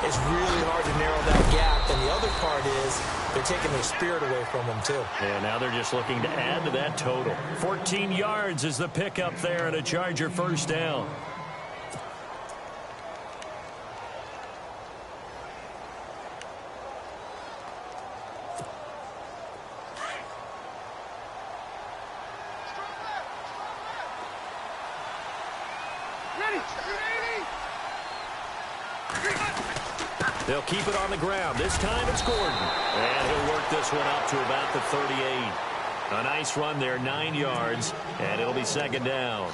is really hard to narrow that gap. And the other part is they're taking their spirit away from them, too. Yeah, now they're just looking to add to that total. 14 yards is the pickup there and a Charger first down. They'll keep it on the ground. This time it's Gordon. And he'll work this one up to about the 38. A nice run there, 9 yards, and it'll be second down.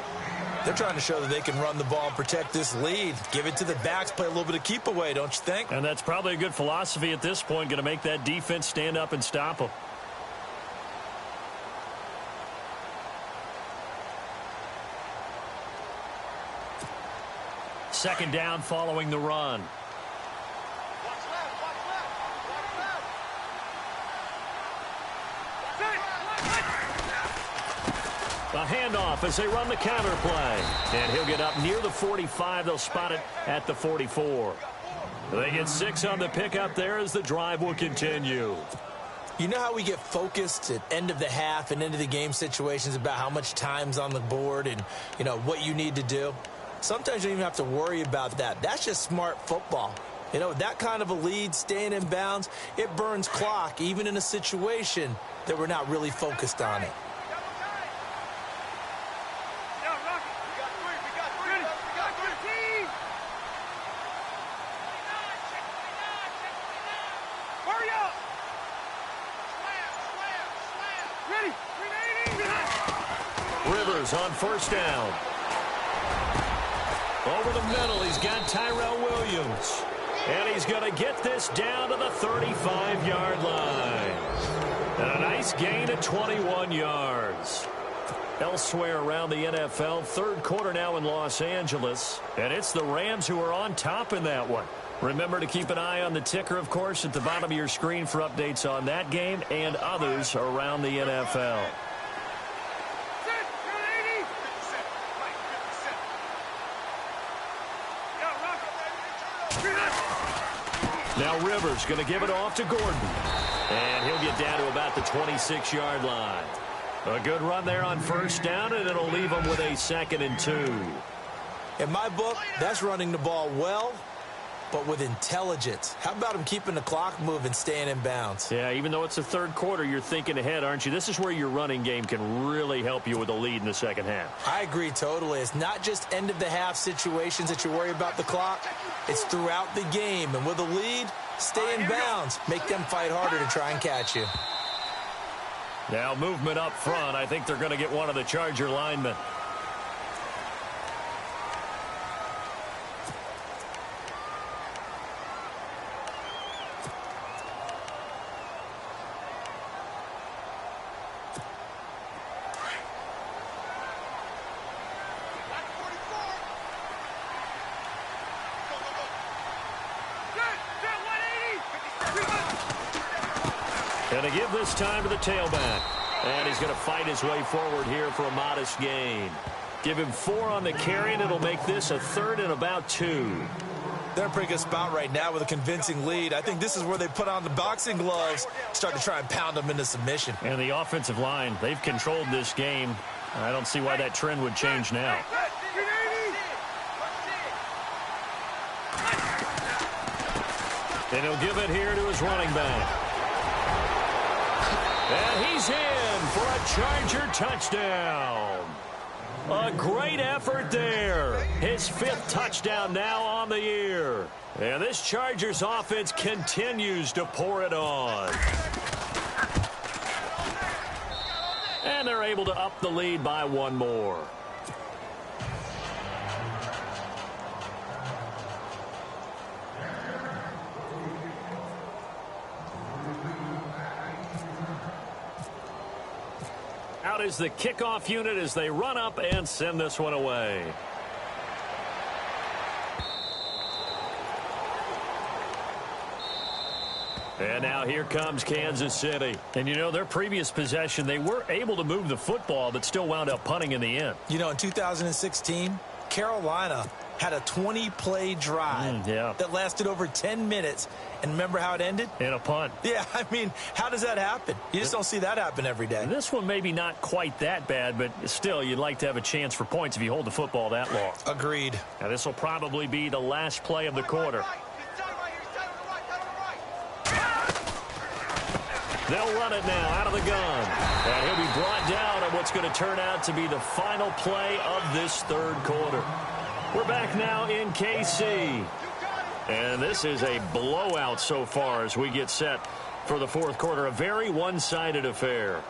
They're trying to show that they can run the ball and protect this lead. Give it to the backs, play a little bit of keep away, don't you think? And that's probably a good philosophy at this point, going to make that defense stand up and stop them. Second down following the run. A handoff as they run the counter play. And he'll get up near the 45. They'll spot it at the 44. They get 6 on the pickup there as the drive will continue. You know how we get focused at end of the half and into the game situations about how much time's on the board and, you know, what you need to do? Sometimes you don't even have to worry about that. That's just smart football. You know, that kind of a lead, staying in bounds, it burns clock, even in a situation that we're not really focused on it. On first down. Over the middle, he's got Tyrell Williams. And he's going to get this down to the 35-yard line. And a nice gain of 21 yards. Elsewhere around the NFL, third quarter now in Los Angeles. And it's the Rams who are on top in that one. Remember to keep an eye on the ticker, of course, at the bottom of your screen for updates on that game and others around the NFL. Now Rivers going to give it off to Gordon. And he'll get down to about the 26-yard line. A good run there on first down, and it'll leave him with a 2nd and 2. In my book, that's running the ball well, but with intelligence. How about him keeping the clock moving, staying in bounds? Yeah, even though it's the third quarter, you're thinking ahead, aren't you? This is where your running game can really help you with a lead in the second half. I agree totally. It's not just end-of-the-half situations that you worry about the clock. It's throughout the game. And with a lead, stay in bounds. Make them fight harder to try and catch you. Now movement up front. I think they're going to get one of the Charger linemen. And to give this time to the tailback. And he's going to fight his way forward here for a modest gain. Give him 4 on the carry, and it'll make this a 3rd and about 2. They're in a pretty good spot right now with a convincing lead. I think this is where they put on the boxing gloves, start to try and pound them into submission. And the offensive line, they've controlled this game. I don't see why that trend would change now. And he'll give it here to his running back. And he's in for a Charger touchdown. A great effort there. His 5th touchdown now on the year. And this Chargers offense continues to pour it on. And they're able to up the lead by 1 more. Out is the kickoff unit as they run up and send this one away. And now here comes Kansas City. And, you know, their previous possession, they were able to move the football, but still wound up punting in the end. You know, in 2016, Carolina had a 20-play drive that lasted over 10 minutes. And remember how it ended? In a punt. Yeah, I mean, how does that happen? You just don't see that happen every day. This one maybe not quite that bad, but still, you'd like to have a chance for points if you hold the football that long. Agreed. Now, this will probably be the last play of the quarter. They'll run it now out of the gun. And he'll be brought down on what's going to turn out to be the final play of this third quarter. We're back now in KC. And this is a blowout so far as we get set for the fourth quarter. A very one-sided affair.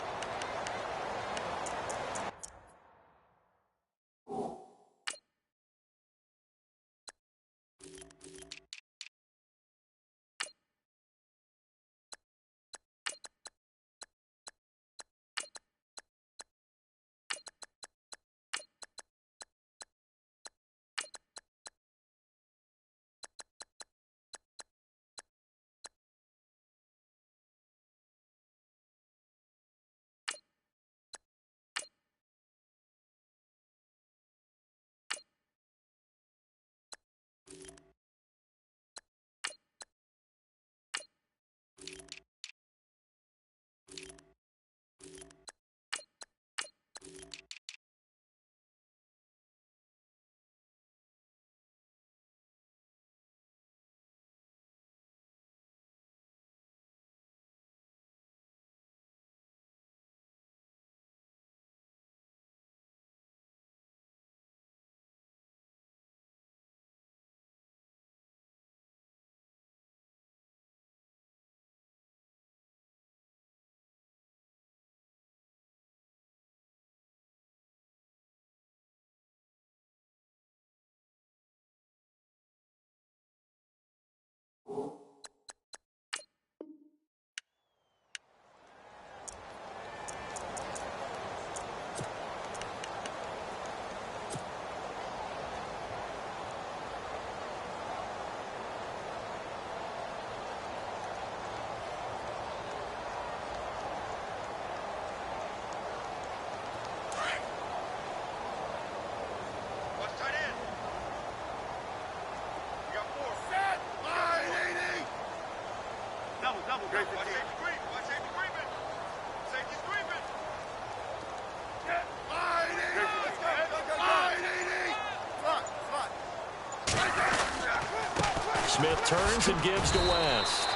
Smith turns and gives to West.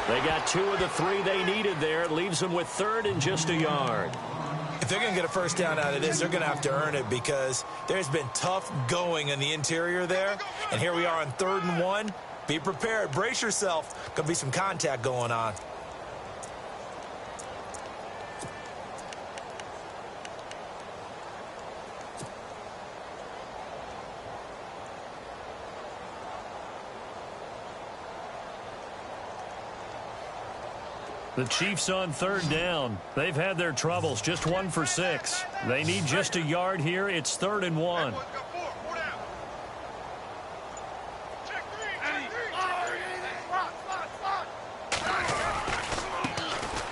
They got 2 of the 3 they needed there. It leaves them with 3rd and just a yard. If they're going to get a first down out of this, they're going to have to earn it because there's been tough going in the interior there. And here we are on 3rd and 1. Be prepared. Brace yourself. Going to be some contact going on. The Chiefs on 3rd down. They've had their troubles. Just 1 for 6. They need just a yard here. It's 3rd and 1.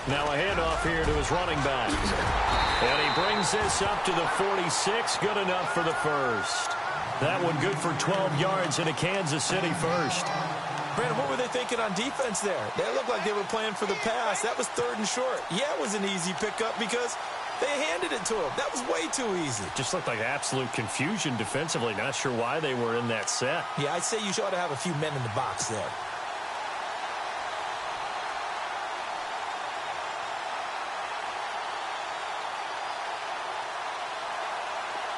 Now a handoff here to his running back. And he brings this up to the 46. Good enough for the first. That one good for 12 yards in a Kansas City first. Brandon, what were they thinking on defense there? They looked like they were playing for the pass. That was 3rd and short. Yeah, it was an easy pickup because they handed it to him. That was way too easy. Just looked like absolute confusion defensively. Not sure why they were in that set. Yeah, I'd say you ought to have a few men in the box there.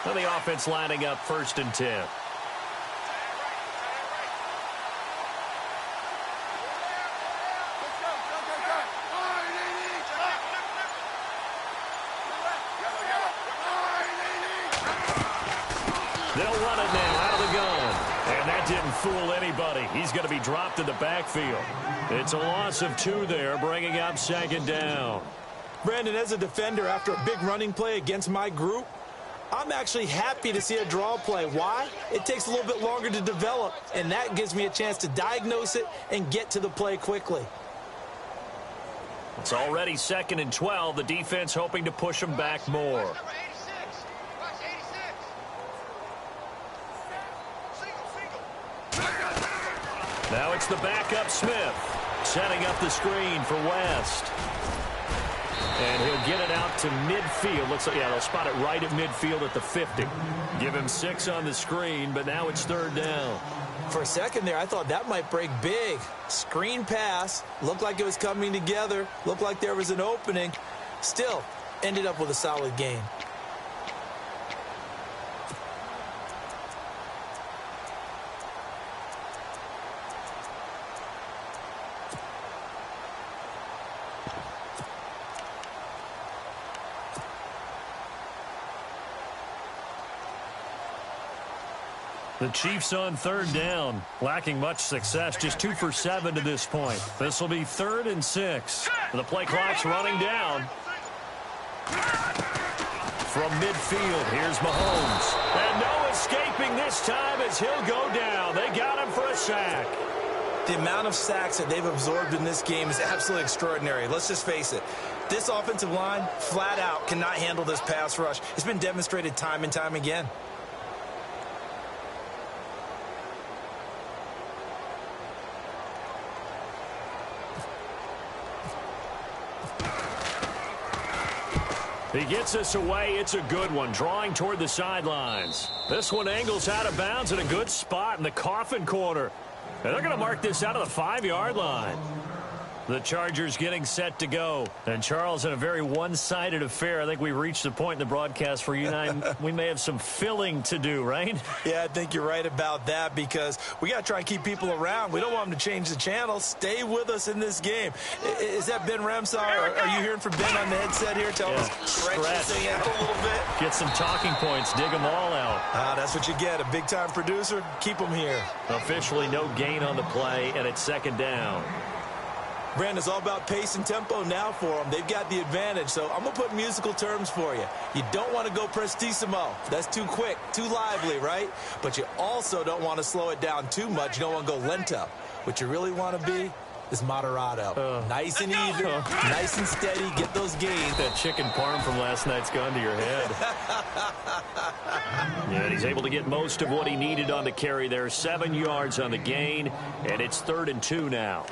Well, the offense lining up 1st and 10. They'll run it now out of the gun. And that didn't fool anybody. He's going to be dropped in the backfield. It's a loss of 2 there, bringing up 2nd down. Brandon, as a defender, after a big running play against my group, I'm actually happy to see a draw play. Why? It takes a little bit longer to develop, and that gives me a chance to diagnose it and get to the play quickly. It's already 2nd and 12. The defense hoping to push them back more. Now it's the backup Smith, setting up the screen for West. And he'll get it out to midfield. Looks like, yeah, they'll spot it right at midfield at the 50. Give him 6 on the screen, but now it's 3rd down. For a second there, I thought that might break big. Screen pass, looked like it was coming together, looked like there was an opening. Still, ended up with a solid gain. The Chiefs on 3rd down, lacking much success, just 2 for 7 to this point. This will be 3rd and 6. The play clock's running down. From midfield, here's Mahomes. And no escaping this time as he'll go down. They got him for a sack. The amount of sacks that they've absorbed in this game is absolutely extraordinary. Let's just face it. This offensive line, flat out, cannot handle this pass rush. It's been demonstrated time and time again. He gets us away. It's a good one, drawing toward the sidelines. This one angles out of bounds in a good spot in the coffin corner. And they're going to mark this out of the 5-yard line. The Chargers getting set to go. And, Charles, in a very one-sided affair, I think we reached the point in the broadcast for you and I, we may have some filling to do, right? Yeah, I think you're right about that because we got to try and keep people around. We don't want them to change the channel. Stay with us in this game. Is that Ben Ramsar? Are you hearing from Ben on the headset here? Tell us, stretch this thing out a little bit. Get some talking points. Dig them all out. That's what you get. A big-time producer. Keep them here. Officially no gain on the play, and it's 2nd down. Brandon, it's all about pace and tempo now for them. They've got the advantage, so I'm going to put musical terms for you. You don't want to go prestissimo. That's too quick, too lively, right? But you also don't want to slow it down too much. You don't want to go lento. What you really want to be is moderato. Nice and even, nice and steady. Get those gains. That chicken parm from last night's gone to your head. Yeah, he's able to get most of what he needed on the carry there. 7 yards on the gain, and it's 3rd and 2 now.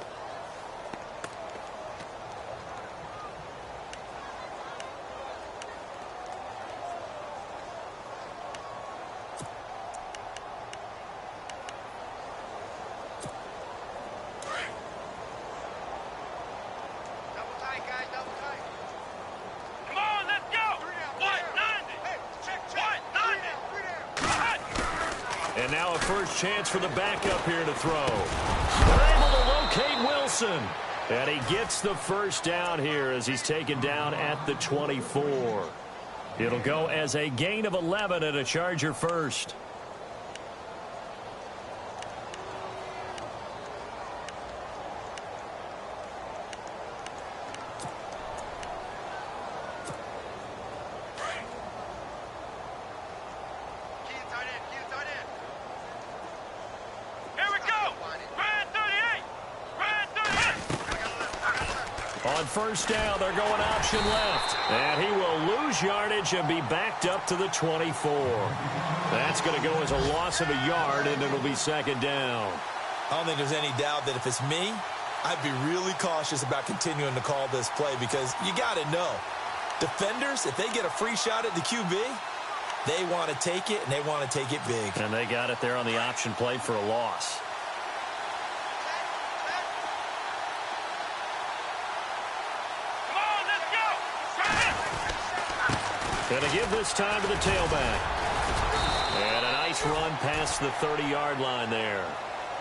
And now a first chance for the backup here to throw. They're able to locate Wilson. And he gets the first down here as he's taken down at the 24. It'll go as a gain of 11 and a Charger first. On first down, they're going option left. And he will lose yardage and be backed up to the 24. That's going to go as a loss of a yard, and it'll be second down. I don't think there's any doubt that if it's me, I'd be really cautious about continuing to call this play because you got to know, defenders, if they get a free shot at the QB, they want to take it, and they want to take it big. And they got it there on the option play for a loss. Going to give this time to the tailback. And a nice run past the 30-yard line there.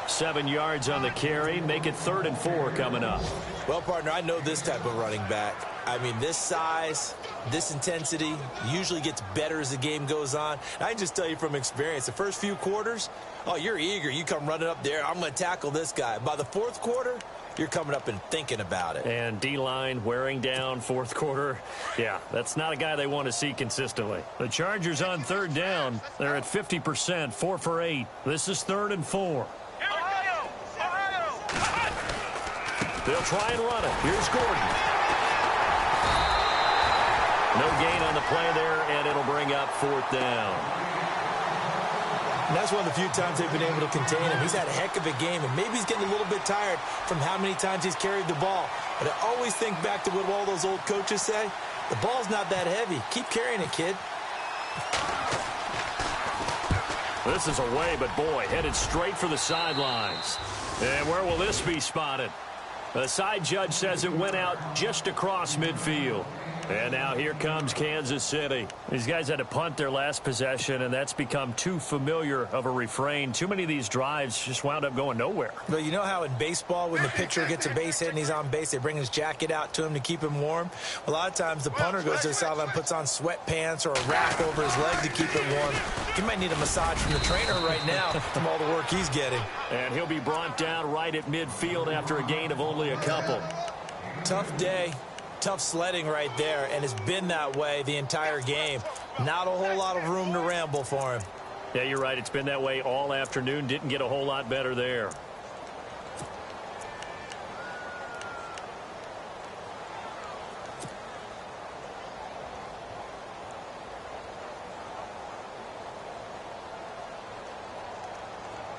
7 yards on the carry. Make it 3rd and 4 coming up. Well, partner, I know this type of running back. I mean, this size, this intensity usually gets better as the game goes on. I can just tell you from experience, the first few quarters, oh, you're eager. You come running up there. I'm going to tackle this guy. By the 4th quarter, you're coming up and thinking about it. And D-line wearing down 4th quarter. Yeah, that's not a guy they want to see consistently. The Chargers on 3rd down. They're at 50%, 4 for 8. This is 3rd and 4. They'll try and run it. Here's Gordon. No gain on the play there, and it'll bring up 4th down. And that's one of the few times they've been able to contain him. He's had a heck of a game, and maybe he's getting a little bit tired from how many times he's carried the ball. But I always think back to what all those old coaches say. The ball's not that heavy. Keep carrying it, kid. This is away, but boy, headed straight for the sidelines. And where will this be spotted? The side judge says it went out just across midfield. And now here comes Kansas City. These guys had to punt their last possession, and that's become too familiar of a refrain. Too many of these drives just wound up going nowhere. But you know how in baseball, when the pitcher gets a base hit and he's on base, they bring his jacket out to him to keep him warm? A lot of times the punter goes to the sideline, puts on sweatpants or a wrap over his leg to keep it warm. He might need a massage from the trainer right now from all the work he's getting. And he'll be brought down right at midfield after a gain of only a couple. Tough day. Tough sledding right there, and it's been that way the entire game. Not a whole lot of room to ramble for him. Yeah, you're right. It's been that way all afternoon. Didn't get a whole lot better there.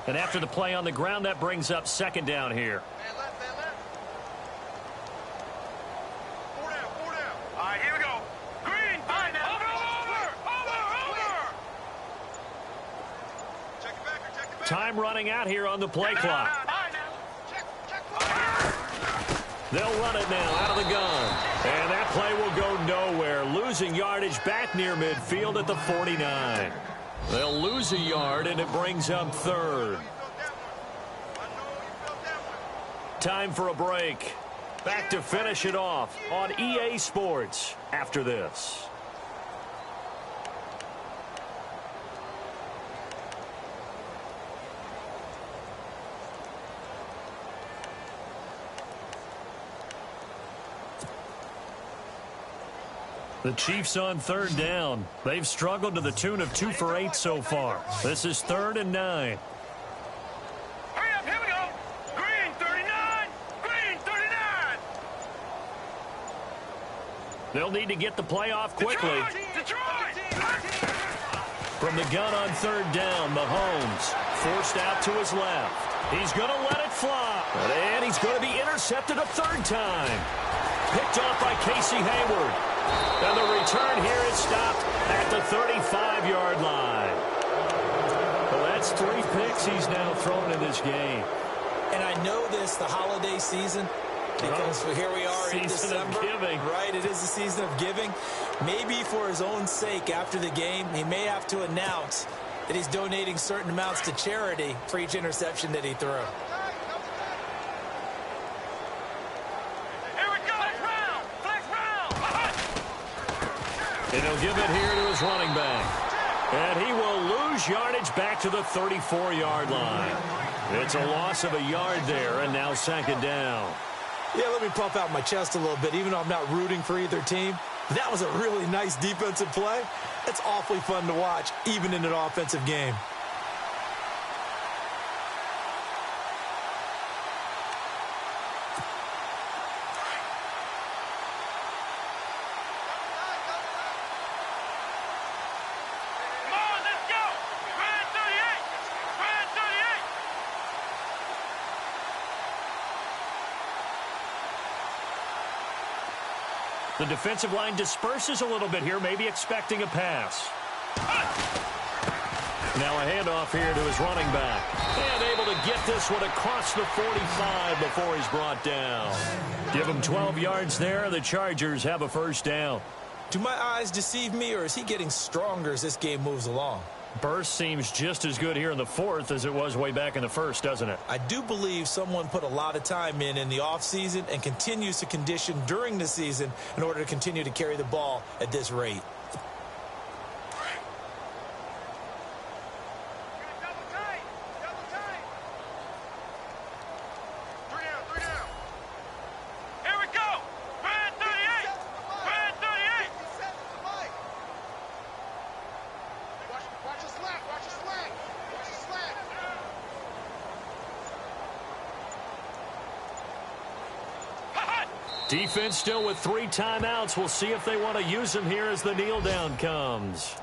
And after the play on the ground, that brings up 2nd down here. Time running out here on the play clock. They'll run it now out of the gun. And that play will go nowhere. Losing yardage back near midfield at the 49. They'll lose a yard, and it brings up 3rd. Time for a break. Back to finish it off on EA Sports after this. The Chiefs on 3rd down. They've struggled to the tune of 2 for 8 so far. This is 3rd and 9. Hurry up, here we go. Green 39. Green 39. They'll need to get the play off quickly. Detroit. From the gun on 3rd down, Mahomes forced out to his left. He's going to let it fly. And he's going to be intercepted a 3rd time. Picked off by Casey Hayward. And the return here is stopped at the 35-yard line. Well, that's 3 picks he's now thrown in this game. And I know this, the holiday season, because here we are in December. Season of giving. Right, it is the season of giving. Maybe for his own sake after the game, he may have to announce that he's donating certain amounts to charity for each interception that he threw. Here we go. Flex round. And he'll give it here to his running back. And he will lose yardage back to the 34-yard line. It's a loss of a yard there, and now second down. Yeah, let me puff out my chest a little bit, even though I'm not rooting for either team. That was a really nice defensive play. It's awfully fun to watch, even in an offensive game. Come on, let's go. Red 38. Red 38. The defensive line disperses a little bit here, maybe expecting a pass. Now a handoff here to his running back. And able to get this one across the 45 before he's brought down. Give him 12 yards there. The Chargers have a first down. Do my eyes deceive me, or is he getting stronger as this game moves along? Burst seems just as good here in the fourth as it was way back in the first, doesn't it? I do believe someone put a lot of time in the offseason and continues to condition during the season in order to continue to carry the ball at this rate. Double tight. Double tight. 3 down. 3 down. Here we go. Red 38. Red 38. Watch the slant. Watch the slant. Watch the slant. Defense still with 3 timeouts. We'll see if they want to use them here as the kneel down comes.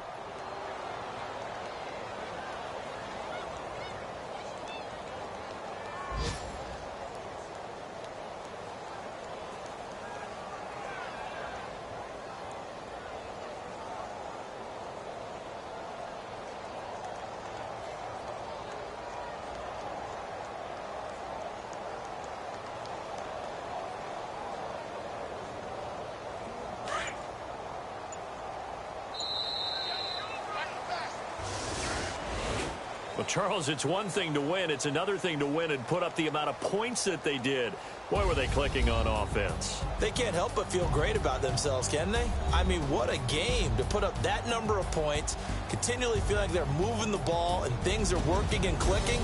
Well, Charles, it's one thing to win. It's another thing to win and put up the amount of points that they did. Boy, were they clicking on offense. They can't help but feel great about themselves, can they? I mean, what a game to put up that number of points, continually feel like they're moving the ball and things are working and clicking.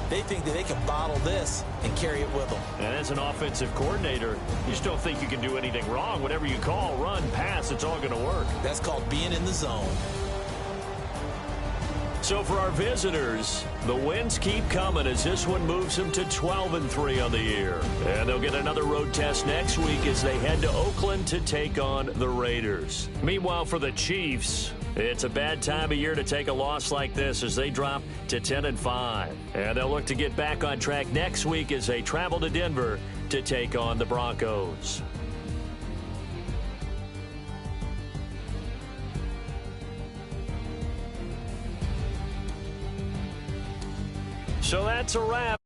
They think that they can bottle this and carry it with them. And as an offensive coordinator, you just don't think you can do anything wrong. Whatever you call, run, pass, it's all going to work. That's called being in the zone. So for our visitors, the wins keep coming as this one moves them to 12-3 on the year. And they'll get another road test next week as they head to Oakland to take on the Raiders. Meanwhile, for the Chiefs, it's a bad time of year to take a loss like this as they drop to 10-5. And they'll look to get back on track next week as they travel to Denver to take on the Broncos. So that's a wrap.